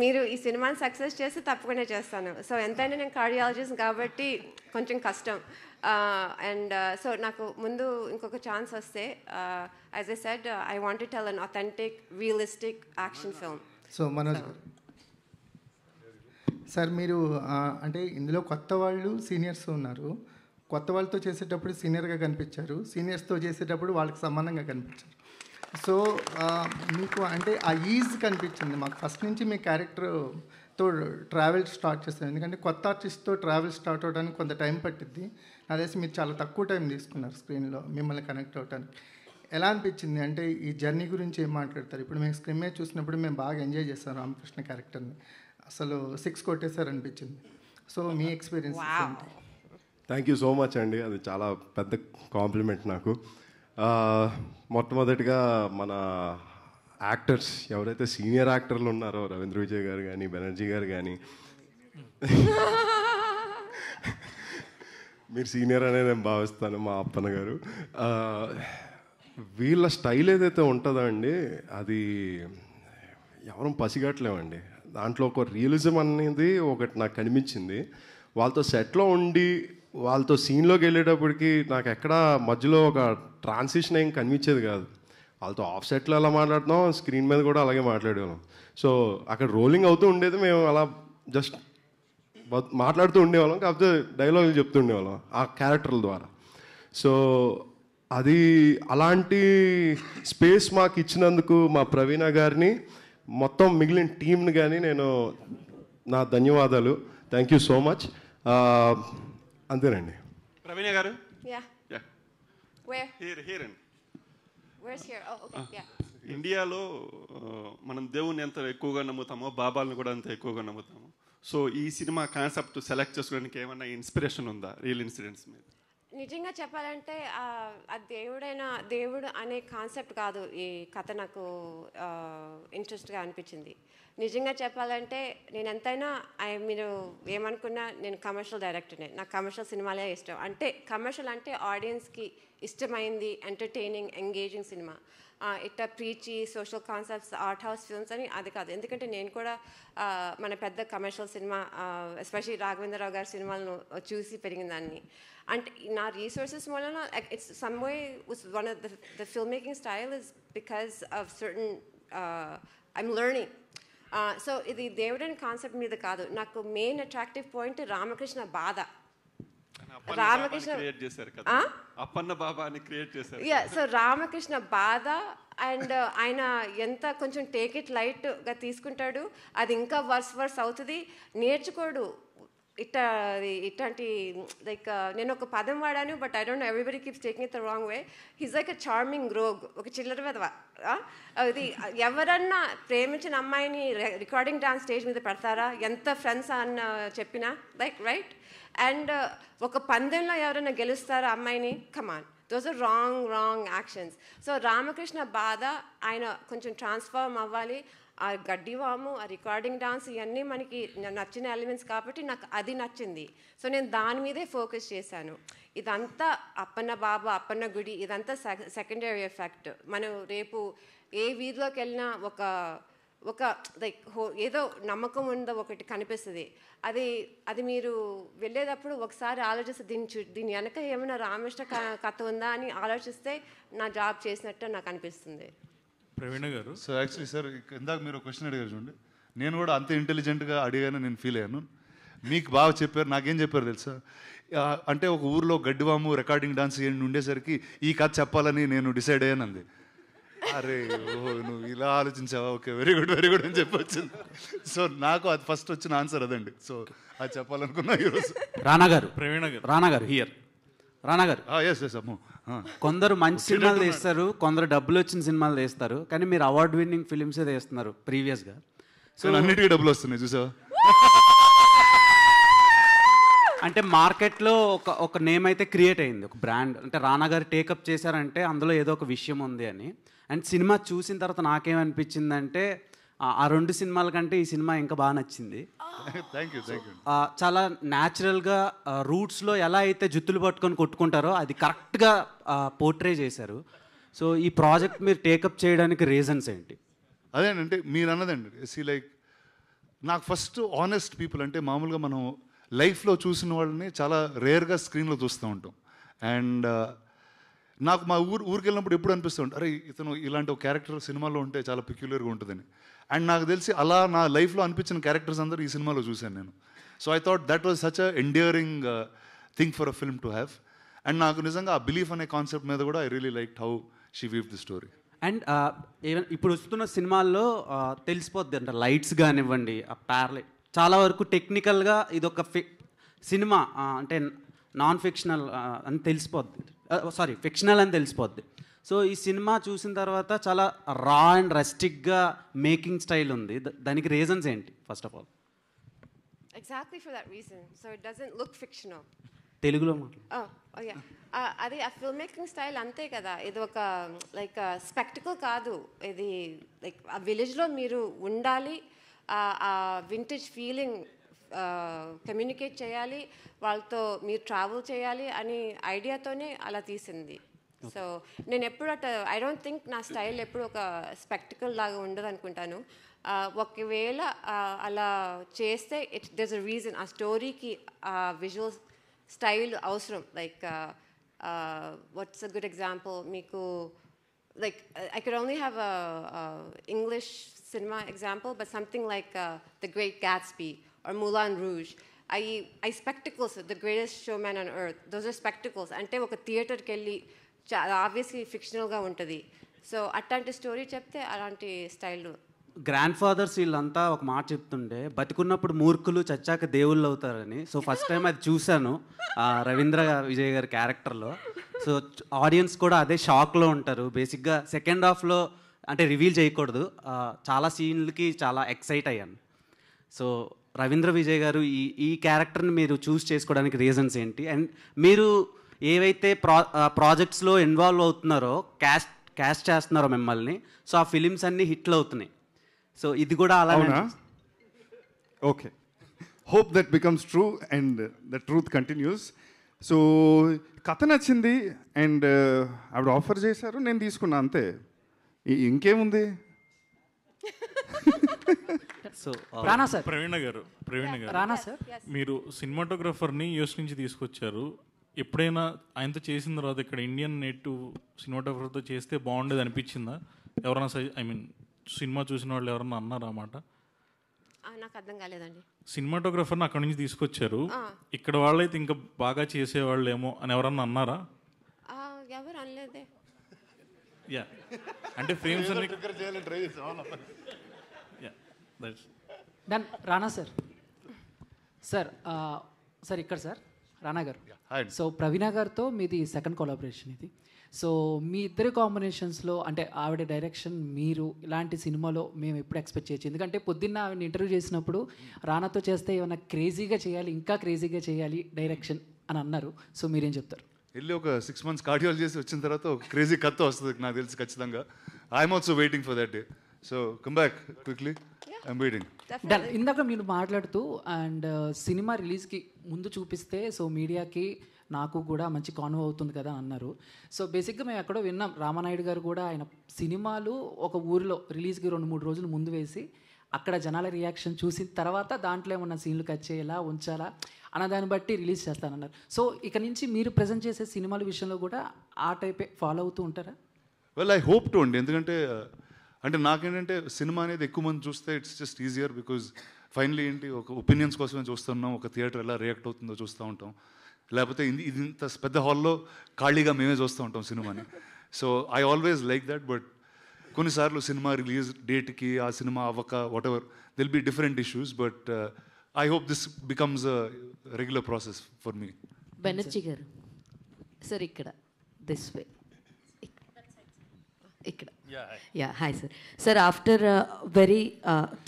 మీరు ఈ సినిమాని సక్సెస్ చేస్తే తప్పకుండా చేస్తాను. సో ఎంతైనా నేను కార్డియాలజిస్ట్ కాబట్టి కొంచెం కష్టం. అండ్ సో నాకు ముందు ఇంకొక ఛాన్స్ వస్తే, as I said, I want to tell an authentic realistic action film. So Manoj sir, మీరు అంటే ఇందులో కొత్త వాళ్ళు సీనియర్స్ ఉన్నారు. కొత్త వాళ్ళతో చేసేటప్పుడు సీనియర్గా కనిపించారు, సీనియర్స్తో చేసేటప్పుడు వాళ్ళకి సమానంగా కనిపించారు. సో మీకు అంటే ఆ ఈజ్ కనిపించింది మాకు ఫస్ట్ నుంచి. మీ క్యారెక్టర్తో ట్రావెల్ స్టార్ట్ చేస్తాను, ఎందుకంటే కొత్త ఆర్టిస్ట్తో ట్రావెల్ స్టార్ట్ అవడానికి కొంత టైం పట్టిద్ది. అదేసి మీరు చాలా తక్కువ టైం తీసుకున్నారు స్క్రీన్లో మిమ్మల్ని కనెక్ట్ అవ్వడానికి. ఎలా అనిపించింది అంటే ఈ జర్నీ గురించి ఏం మాట్లాడతారు? ఇప్పుడు మేము స్క్రీన్ మీద చూసినప్పుడు మేము బాగా ఎంజాయ్ చేస్తాం రామకృష్ణ క్యారెక్టర్ని, అసలు 6 కొట్టేశారు అనిపించింది. సో మీ ఎక్స్పీరియన్స్ ఏంటి? థ్యాంక్ యూ సో మచ్ అండి, అది చాలా పెద్ద కాంప్లిమెంట్ నాకు. మొట్టమొదటిగా మన యాక్టర్స్ ఎవరైతే సీనియర్ యాక్టర్లు ఉన్నారో, రవీంద్ర విజయ్ గారు కానీ, బెనర్జీ గారు కానీ, మీరు సీనియర్ అనే నేను భావిస్తాను, మా అప్పన్న గారు. వీళ్ళ స్టైల్ ఏదైతే ఉంటుందో అండి, అది ఎవరం పసిగట్టలేమండి. దాంట్లో ఒక రియలిజం అనేది ఒకటి నాకు కనిపించింది. వాళ్ళతో సెట్లో ఉండి వాళ్ళతో సీన్లోకి వెళ్ళేటప్పటికి నాకు ఎక్కడా మధ్యలో ఒక ట్రాన్సిషన్ ఏం కనిపించేది కాదు. వాళ్ళతో ఆఫ్ సెట్లో ఎలా మాట్లాడుతున్నాం, స్క్రీన్ మీద కూడా అలాగే మాట్లాడేవాళ్ళం. సో అక్కడ రోలింగ్ అవుతూ ఉండేది, మేము అలా జస్ట్ మాట్లాడుతూ ఉండేవాళ్ళం, కాకపోతే డైలాగులు చెప్తూ ఉండేవాళ్ళం ఆ క్యారెక్టర్ల ద్వారా. సో అది అలాంటి స్పేస్ మాకు ఇచ్చినందుకు మా ప్రవీణ గారిని, మొత్తం మిగిలిన టీంని కానీ నేను నా ధన్యవాదాలు. Thank you so much. అంతేనండి. ప్రవీణ గారు, ఇండియాలో మనం దేవుణ్ణి ఎంత ఎక్కువగా నమ్ముతామో బాబాలను కూడా అంత ఎక్కువగా నమ్ముతాము. సో ఈ సినిమా కాన్సెప్ట్ సెలెక్ట్ చేసుకోవడానికి ఏమన్నా ఇన్స్పిరేషన్ ఉందా రియల్ ఇన్సిడెంట్స్ మీద? నిజంగా చెప్పాలంటే ఆ దేవుడు అనే కాన్సెప్ట్ కాదు ఈ కథ నాకు ఇంట్రెస్ట్గా అనిపించింది. నిజంగా చెప్పాలంటే నేను ఎంతైనా మీరు ఏమనుకున్నా నేను కమర్షియల్ డైరెక్టర్నే, నాకు కమర్షియల్ సినిమాలే ఇష్టం. అంటే కమర్షియల్ అంటే ఆడియన్స్కి ఇష్టమైంది, ఎంటర్టైనింగ్, ఎంగేజింగ్ సినిమా. ఇట్లా preachy social concepts, art house films అని అది కాదు. ఎందుకంటే నేను కూడా మన పెద్ద కమర్షియల్ సినిమా, ఎస్పెషల్లీ రాఘవేంద్రరావు గారి సినిమాలను చూసి పెరిగిన దాన్ని. అంటే నా రీసోర్సెస్ మూలన it's some way one of the film making style is because of certain I'm learning. So ఇది దేవుడని కాన్సెప్ట్ మీద కాదు, నాకు మెయిన్ అట్రాక్టివ్ పాయింట్ రామకృష్ణ బాధ. రామకృష్ణ అప్పన్న బాబాని క్రియేట్ చేశారు. సో రామకృష్ణ బాధ అండ్ ఆయన ఎంత కొంచెం టేక్ ఇట్ లైట్గా తీసుకుంటాడు, అది ఇంకా వర్స్ అవుతుంది, నేర్చుకోడు. ఇట్లాంటి లైక్ నేను ఒక పదం వాడాను, but I don't no, everybody keeps taking it the wrong way. He's like a charming rogue, ఒక చిల్లర వెధవ. అది ఎవరన్నా ప్రేమించిన అమ్మాయిని రికార్డింగ్ డాన్స్ స్టేజ్ మీద పెడతారా, ఎంత ఫ్రెండ్స్ అన్న చెప్పినా, లైక్ రైట్. అండ్ ఒక పందెంలో ఎవరైనా గెలుస్తారా అమ్మాయిని? Come on, those are wrong actions. So Ramakrishna బాధ, ఆయన కొంచెం ట్రాన్స్ఫార్మ్ అవ్వాలి. ఆ గడ్డివాము, ఆ రికార్డింగ్ డాన్స్, ఇవన్నీ మనకి నచ్చిన ఎలిమెంట్స్ కాబట్టి నాకు అది నచ్చింది. సో నేను దాని మీదే ఫోకస్ చేశాను. ఇదంతా అప్పన్న బాబా, అప్పన్న గుడి, ఇదంతా సెకండరీ ఎఫెక్ట్. మనం రేపు ఏ వీధిలోకి వెళ్ళినా ఒక లైక్ ఏదో నమ్మకం ఉందో ఒకటి కనిపిస్తుంది. అది మీరు వెళ్ళేటప్పుడు ఒకసారి ఆలోచిస్తే దీని వెనక ఏమైనా రామకృష్ణ కథ ఉందా అని ఆలోచిస్తే నా జాబ్ చేసినట్టు నాకు అనిపిస్తుంది. ప్రవీణ గారు, సో యాక్చువల్లీ సార్ ఇందాక మీరు క్వశ్చన్ అడిగారు చూడండి, నేను కూడా అంత ఇంటెలిజెంట్గా అడిగాను నేను ఫీల్ అయ్యాను. మీకు బాగా చెప్పారు. నాకేం చెప్పారు తెలుసా, అంటే ఒక ఊర్లో గడ్డివాము రికార్డింగ్ డాన్స్ ఉండేసరికి ఈ కథ చెప్పాలని నేను డిసైడ్ అయ్యాను అంది. అరే ఓ నువ్వు ఇలా ఆలోచించావా, ఓకే వెరీ గుడ్ అని చెప్పి వచ్చింది. సో నాకు అది ఫస్ట్ వచ్చిన ఆన్సర్ అదండి. సో అది చెప్పాలనుకున్నా ఈరోజు. రానా గారు హియర్. రానా గారు, ఎస్ అమ్మో. కొందరు మంచి సినిమాలు తీస్తారు, కొందరు డబ్బులు వచ్చిన సినిమాలు తీస్తారు, కానీ మీరు అవార్డ్ విన్నింగ్ ఫిలిమ్సే తీస్తున్నారు ప్రీవియస్గా. సో అన్నిటికీ డబ్బులు వస్తున్నాయి చూసావా. అంటే మార్కెట్లో ఒక నేమ్ అయితే క్రియేట్ అయింది, ఒక బ్రాండ్. అంటే రానా గారు టేకప్ చేశారంటే అందులో ఏదో ఒక విషయం ఉంది అని. అండ్ సినిమా చూసిన తర్వాత నాకేమనిపించిందంటే ఆ 2 సినిమాల కంటే ఈ సినిమా ఇంకా బాగా నచ్చింది. Thank you. చాలా న్యాచురల్గా రూట్స్లో ఎలా అయితే జుత్తులు పట్టుకొని కొట్టుకుంటారో అది కరెక్ట్గా పోర్ట్రే చేశారు. సో ఈ ప్రాజెక్ట్ మీరు టేకప్ చేయడానికి రీజన్స్ ఏంటి? అదేనంటే మీరు అన్నదండి. లైక్ నాకు ఫస్ట్ ఆనెస్ట్ పీపుల్ అంటే మామూలుగా మనం లైఫ్లో చూసిన వాళ్ళని చాలా రేర్గా స్క్రీన్లో చూస్తూ ఉంటాం. అండ్ నాకు మా ఊరికి వెళ్ళినప్పుడు ఎప్పుడు అనిపిస్తుంది, అరే ఇతను ఇలాంటి ఒక క్యారెక్టర్ సినిమాలో ఉంటే చాలా పెక్యులర్గా ఉంటుందని. అండ్ నాకు తెలిసి అలా నా లైఫ్లో అనిపించిన క్యారెక్టర్స్ అందరూ ఈ సినిమాలో చూశాను నేను. So I thought that was such a endearing thing for a film to have. And నాకు నిజంగా ఆ బిలీఫ్ అనే కాన్సెప్ట్ మీద కూడా I really like how she weave the story. And ఇప్పుడు వస్తున్న సినిమాల్లో తెలిసిపోద్ది అంటే లైట్స్ కానివ్వండి, ఆ ప్యారలైట్ చాలా వరకు టెక్నికల్గా ఇదొక సినిమా అంటే నాన్ ఫిక్షనల్ అని తెలిసిపోద్ది, ఫిక్షనల్ అని తెలిసిపోద్ది. సో ఈ సినిమా చూసిన తర్వాత చాలా రా అండ్ రస్టిక్గా మేకింగ్ స్టైల్ ఉంది. దానికి రీజన్స్ ఏంటి first of all? Exactly for that reason. So it doesn't look fictional. తెలుగులో అది ఆ ఫిల్మ్ మేకింగ్ స్టైల్ అంతే కదా. ఇది ఒక లైక్ స్పెక్టికల్ కాదు. ఇది లైక్ ఆ విలేజ్లో మీరు ఉండాలి, ఆ వింటేజ్ ఫీలింగ్ కమ్యూనికేట్ చేయాలి, వాళ్ళతో మీరు ట్రావెల్ చేయాలి అని ఐడియాతోనే అలా తీసింది. సో నేను ఎప్పుడు ఐ డోంట్ థింక్ నా స్టైల్ ఎప్పుడు ఒక స్పెక్టికల్ లాగా ఉండదు అనుకుంటాను. ఒకవేళ అలా చేస్తే దెర్స్ అ రీజన్. ఆ స్టోరీకి ఆ విజువల్ స్టైల్ అవసరం. Like what's a good example మీకు, like I could only have a English cinema example, but something like The Great Gatsby or Moulin Rouge. I spectacles, The Greatest Showman on Earth. Those are spectacles. Ante oka theater ki velli obviously fictional ga untadi. So attanti story chepte alanti style. Grandfathers వీళ్ళంతా ఒక మాట చెప్తుండే, బతికున్నప్పుడు మూర్ఖులు చచ్చాక దేవుళ్ళు అవుతారని. So first time అది చూశాను రవీంద్ర విజయ్ గారి క్యారెక్టర్లో. సో ఆడియన్స్ కూడా అదే షాక్లో ఉంటారు. బేసిక్గా సెకండ్ హాఫ్లో అంటే రివీల్ చేయకూడదు, చాలా సీన్లకి చాలా ఎక్సైట్ అయ్యాను. సో రవీంద్ర విజయ్ గారు ఈ క్యారెక్టర్ని మీరు చూస్ చేసుకోవడానికి రీజన్స్ ఏంటి? అండ్ మీరు ఏవైతే ప్రాజెక్ట్స్లో ఇన్వాల్వ్ అవుతున్నారో, క్యాస్ట్ చేస్తున్నారో మిమ్మల్ని, సో ఆ ఫిలిమ్స్ అన్నీ హిట్లు అవుతున్నాయి. సో ఇది కూడా అలానే. Okay, hope that becomes true and the truth continuous. So కథ నచ్చింది అండ్ ఆవిడ ఆఫర్ చేశారు, నేను తీసుకున్నా అంతే. ఇంకేముంది? సో రానా సార్, ప్రవీణ గారు రానా సార్, మీరు సినిమాటోగ్రఫర్ని యూఎస్ నుంచి తీసుకొచ్చారు. ఎప్పుడైనా ఆయనతో చేసిన తర్వాత ఇక్కడ ఇండియన్ నేటివ్ సినిమాటోగ్రఫర్తో చేస్తే బాగుండేది అనిపించిందా? ఎవరైనా ఐ మీన్ సినిమా చూసిన వాళ్ళు ఎవరన్నా అన్నారా అన్నమాట? నాకు అర్థం కాలేదండి. సినిమాటోగ్రఫర్ని అక్కడ నుంచి తీసుకొచ్చారు, ఇక్కడ వాళ్ళైతే ఇంకా బాగా చేసేవాళ్ళు ఏమో అని ఎవరన్నా అన్నారా? ఎవరు అనలేదే. యా, అంటే ఫ్రేమ్స్ అన్ని డన్. రానా సార్, సార్ సార్ ఇక్కడ సార్ రానా గారు. సో ప్రవీణ గారితో మీది సెకండ్ కొలాబరేషన్ ఇది. సో మీ ఇద్దరి కాంబినేషన్స్లో అంటే ఆవిడ డైరెక్షన్, మీరు ఇలాంటి సినిమాలో మేము ఎప్పుడు ఎక్స్పెక్ట్ చేయొచ్చు? ఎందుకంటే పొద్దున్న ఆవిడ ఇంటర్వ్యూ చేసినప్పుడు రానాతో చేస్తే ఏమైనా క్రేజీగా చేయాలి, ఇంకా క్రేజీగా చేయాలి డైరెక్షన్ అని అన్నారు. సో మీరేం చెప్తారు? వెళ్ళి ఒక 6 months కార్డియాలజీ చేసి వచ్చిన తర్వాత ఒక క్రేజీ కథ వస్తుంది నాకు తెలిసి ఖచ్చితంగా. I'm also waiting for that day. So come back quickly, I'm waiting. Done. ఇందాక మీరు మాట్లాడుతూ అండ్ సినిమా రిలీజ్కి ముందు చూపిస్తే సో మీడియాకి నాకు కూడా మంచి కాన్వో అవుతుంది కదా అన్నారు. సో బేసిక్గా మేము ఎక్కడో విన్నాం, రామానాయుడు గారు కూడా ఆయన సినిమాలు ఒక ఊరిలో రిలీజ్కి 2-3 రోజులు ముందు వేసి అక్కడ జనాల రియాక్షన్ చూసిన తర్వాత దాంట్లో ఏమన్నా సీన్లు కట్ చేయాలా ఉంచాలా అన్న దాన్ని బట్టి రిలీజ్ చేస్తానన్నారు. సో ఇక నుంచి మీరు ప్రజెంట్ చేసే సినిమాల విషయంలో కూడా ఆ టైపే ఫాలో అవుతూ ఉంటారా? వెల్ ఐ హోప్ టు అండి. ఎందుకంటే అంటే నాకేంటంటే సినిమా అనేది ఎక్కువ మంది చూస్తే it's just easier. Because finally ఏంటి, ఒక ఒపీనియన్స్ కోసమే చూస్తున్నాం, ఒక థియేటర్ ఎలా రియాక్ట్ అవుతుందో చూస్తూ ఉంటాం. లేకపోతే ఇది ఇంత పెద్ద హాల్లో ఖాళీగా మేమే చూస్తూ ఉంటాం సినిమాని. So I always like that. But కొన్నిసార్లు సినిమా రిలీజ్ డేట్కి ఆ సినిమా అవ్వక whatever will be different issues, but I hope this becomes a regular process for me. Banerjee గారు సార్ ఇక్కడ దిస్ వే ఇక్కడ yeah hi sir. Sir after very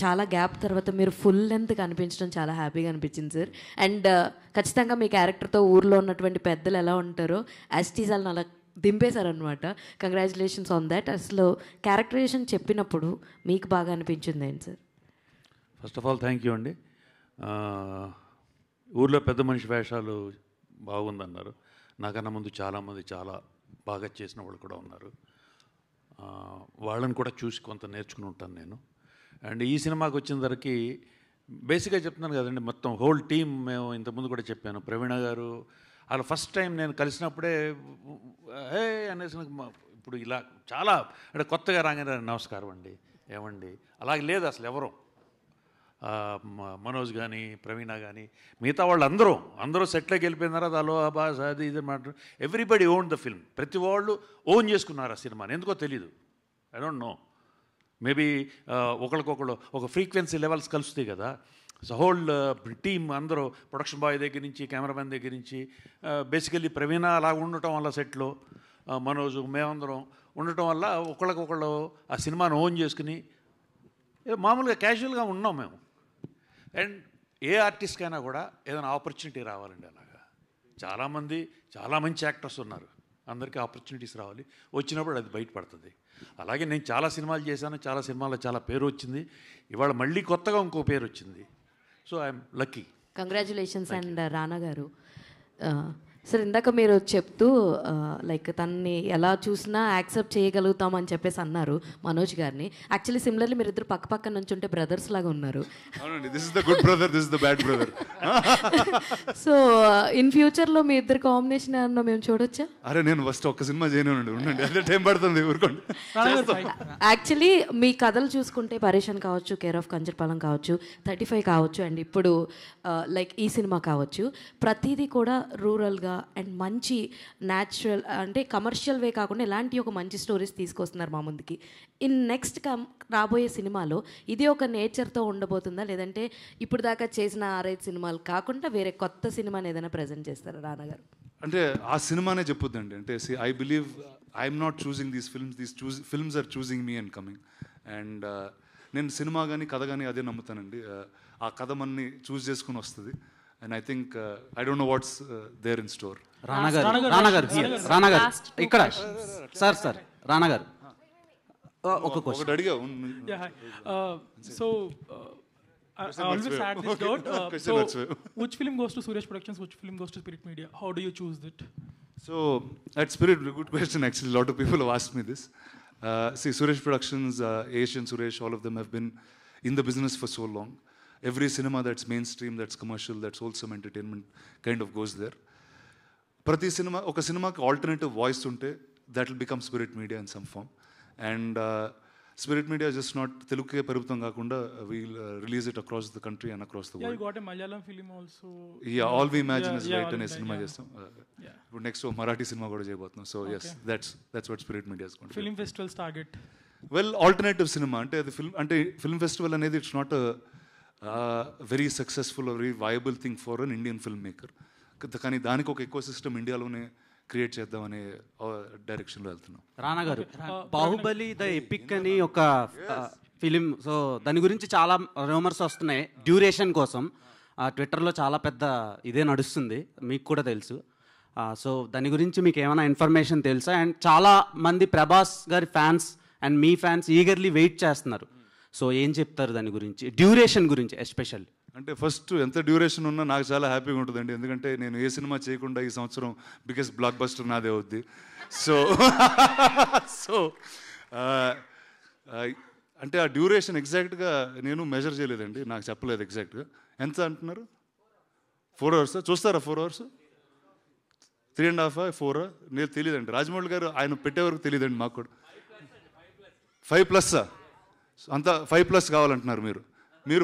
చాలా gap తర్వాత మీరు ఫుల్ లెంత్ కనిపించడం చాలా హ్యాపీగా అనిపించింది సార్. అండ్ ఖచ్చితంగా మీ క్యారెక్టర్తో ఊర్లో ఉన్నటువంటి పెద్దలు ఎలా ఉంటారో యాస్టీస్ వాళ్ళని అలా దింపేశారనమాట. Congratulations on that. అసలు క్యారెక్టరైజేషన్ చెప్పినప్పుడు మీకు బాగా అనిపించింది ఏంటి sir? First of all thank you అండి. ఊర్లో పెద్ద మనిషి వేషాలు బాగుందన్నారు. నాకన్నా ముందు చాలామంది చాలా బాగా చేసిన వాళ్ళు కూడా ఉన్నారు. వాళ్ళని కూడా చూసి కొంత నేర్చుకుని ఉంటాను నేను. అండ్ ఈ సినిమాకి వచ్చిన ధరకి బేసిక్గా చెప్తున్నాను కదండి, మొత్తం హోల్ టీమ్ మేము ఇంతకుముందు కూడా చెప్పాను. ప్రవీణ గారు అలా ఫస్ట్ టైం నేను కలిసినప్పుడే హే అనేసి ఇప్పుడు ఇలా చాలా అంటే కొత్తగా రాగానే నమస్కారం అండి ఏమండి అలాగే లేదు అసలు ఎవరు. మనోజ్ కానీ ప్రవీణ కానీ మిగతా వాళ్ళు అందరూ సెట్లోకి వెళ్ళిపోయినారు. అది అలో బాస్ అది ఇది మాట ఎవ్రీబడి ఓన్ ద ఫిల్మ్. ప్రతి వాళ్ళు ఓన్ చేసుకున్నారు ఆ సినిమాని. ఎందుకో తెలీదు, ఐ డోంట్ నో. మేబీ ఒకరికొకళ్ళు ఒక ఫ్రీక్వెన్సీ లెవెల్స్ కలుస్తాయి కదా. సో హోల్ టీమ్ అందరూ ప్రొడక్షన్ బాయ్ దగ్గర నుంచి కెమెరామెన్ దగ్గర నుంచి బేసికల్లీ ప్రవీణ అలా ఉండటం వల్ల సెట్లో మనోజు మేమందరం ఉండటం వల్ల ఒకళ్ళకొకళ్ళు ఆ సినిమాను ఓన్ చేసుకుని మామూలుగా క్యాజువల్గా ఉన్నాం మేము. అండ్ ఏ ఆర్టిస్ట్కైనా కూడా ఏదైనా ఆపర్చునిటీ రావాలండి. అలాగా చాలా మంచి యాక్టర్స్ ఉన్నారు, అందరికీ ఆపర్చునిటీస్ రావాలి. వచ్చినప్పుడు అది బయటపడుతుంది. అలాగే నేను చాలా సినిమాలు చేశాను, చాలా సినిమాల్లో చాలా పేరు వచ్చింది. ఇవాళ మళ్ళీ కొత్తగా ఇంకో పేరు వచ్చింది. So I'm lucky. Congratulations. And రానా గారు సార్ ఇందాక మీరు చెప్తూ లైక్ తనని ఎలా చూసినా యాక్సెప్ట్ చేయగలుగుతామని చెప్పేసి అన్నారు మనోజ్ గారిని. యాక్చువల్లీ సిమిలర్లీ మీరు ఇద్దరు పక్క పక్కన నుంచి ఉంటే బ్రదర్స్ లాగా ఉన్నారు. This is the good brother, this is the bad brother. So in ఫ్యూచర్లో మీ ఇద్దరు కాంబినేషన్ ఏమన్నా మేము చూడొచ్చా? అరే నేను ఫస్ట్ ఒక్క సినిమా చేయనండి, ఉండండి, అదే టైం పడుతుంది, ఊరుకోండి. యాక్చువల్లీ మీ కథలు చూసుకుంటే పరేషన్ కావచ్చు, కేర్ ఆఫ్ కంచర్పాలెం కావచ్చు, 35 కావచ్చు, అండ్ ఇప్పుడు లైక్ ఈ సినిమా కావచ్చు, ప్రతిదీ కూడా రూరల్గా అండ్ మంచి న్యాచురల్ అంటే కమర్షియల్ వే కాకుండా ఇలాంటి ఒక మంచి స్టోరీస్ తీసుకొస్తున్నారు మా ముందుకి. ఇన్ నెక్స్ట్ రాబోయే సినిమాలో ఇది ఒక నేచర్తో ఉండబోతుందా, లేదంటే ఇప్పుడు దాకా చేసిన 6-5 సినిమాలు కాకుండా వేరే కొత్త సినిమాని ఏదైనా ప్రజెంట్ చేస్తారా రానా గారు? అంటే ఆ సినిమానే చెప్పుద్దండి. అంటే I believe I'm not choosing these films are choosing me and coming. And నేను సినిమా కానీ కథ కానీ అదే నమ్ముతానండి. ఆ కథ మనని చూస్ చేసుకుని వస్తుంది. And I think I don't know what's there in store. రానా గారు ఇక్కడ సార్ రానా గారు ఒక క్వశ్చన్ అడిగా. So I always had this doubt. So which film goes to Suresh Productions, which film goes to Spirit Media? How do you choose that? So at Spirit, good question actually. A lot of people have asked me this. See, Suresh Productions, Asian Suresh, all of them have been in the business for so long. Every cinema that's mainstream, that's commercial, that's wholesome entertainment kind of goes there. Prati cinema, oka cinema ki alternative voice unte, that will become Spirit Media in some form. And Spirit Media is just not Telugu Parubtam Kakunda, we'll release it across the country and across the world. Yeah, you got a Malayalam film also. Yeah, All We Imagine is right in a cinema chestam. Next to Marathi cinema kuda cheyabothunnam. So yes, that's what Spirit Media is going to do. Film festivals target. Well, alternative cinema ante film festival anedi it's not a very successful very viable thing for an Indian film maker. కానీ దానికి ఒక eco system ఇండియాలోనే create చేద్దామనే డైరెక్షన్లో వెళ్తున్నాం. రానా గారు, Baahubali the epic అని ఒక ఫిలిం, సో దాని గురించి చాలా రూమర్స్ వస్తున్నాయి డ్యూరేషన్ కోసం. ట్విట్టర్లో చాలా పెద్ద ఇదే నడుస్తుంది, మీకు కూడా తెలుసు. సో దాని గురించి మీకు ఏమైనా ఇన్ఫర్మేషన్ తెలుసా? అండ్ చాలా మంది ప్రభాస్ గారి ఫ్యాన్స్ అండ్ మీ ఫ్యాన్స్ ఈగర్లీ వెయిట్ చేస్తున్నారు. సో ఏం చెప్తారు దాని గురించి, డ్యూరేషన్ గురించి ఎస్పెషల్? అంటే ఫస్ట్ ఎంత డ్యూరేషన్ ఉన్నా నాకు చాలా హ్యాపీగా ఉంటుందండి. ఎందుకంటే నేను ఏ సినిమా చేయకుండా ఈ సంవత్సరం బిగ్గెస్ట్ బ్లాక్ బస్టర్ నాదే అవుద్ది. సో అంటే ఆ డ్యూరేషన్ ఎగ్జాక్ట్గా నేను మెజర్ చేయలేదండి, నాకు చెప్పలేదు ఎగ్జాక్ట్గా. ఎంత అంటున్నారు? 4 hours చూస్తారా? 4 hours 3.5 4 నేను తెలియదండి. రాజమౌళి గారు ఆయన పెట్టే వరకు తెలియదండి మాకు కూడా. 5+ అంతా 5+ కావాలంటున్నారు మీరు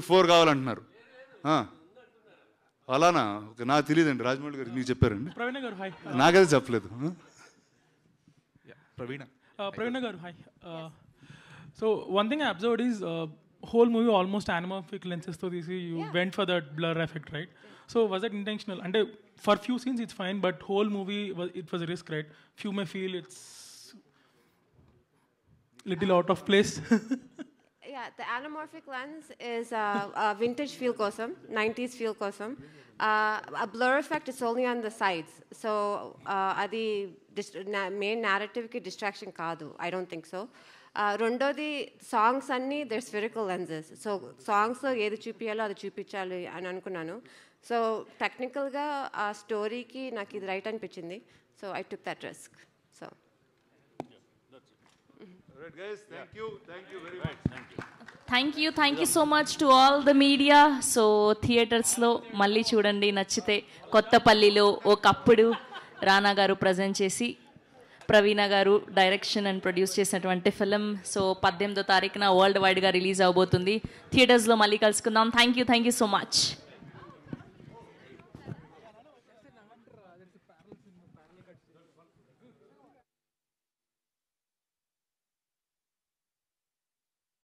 4 కావాలంటున్నారు. అలానా? నాకు తెలియదండి. రాజమౌళి గారు మీకు చెప్పారండి? ప్రవీణ గారు హాయ్. నాకైతే చెప్పలేదు. ప్రవీణ గారు hi. So one thing I observed is whole movie almost anamorphic lenses to this. You went for that blur effect, right? So was that intentional? And for few scenes it's fine, but whole movie it was a risk, right? Few may feel it's little out of place. Yeah, the anamorphic lens is a vintage feel kosam, 90s feel kosam. A blur effect is only on the sides. So adi main narrative ki distraction kaadu. I don't think so. Rendodi songs anni they're spherical lenses. So songs lo edi chupiyalo adi chupichali ani anukunnanu. So technical ga a story ki naku idi right anpichindi. So I took that risk. So Alright guys, thank you very much. Thank you so much to all the media. So థియేటర్స్లో మళ్ళీ చూడండి, నచ్చితే. కొత్తపల్లిలో ఒకప్పుడు రానా గారు present చేసి ప్రవీణ గారు direction and produce చేసినటువంటి film. So 18వ తారీఖున వరల్డ్ వైడ్గా రిలీజ్ అవబోతుంది. థియేటర్స్లో మళ్ళీ కలుసుకుందాం. Thank you so much.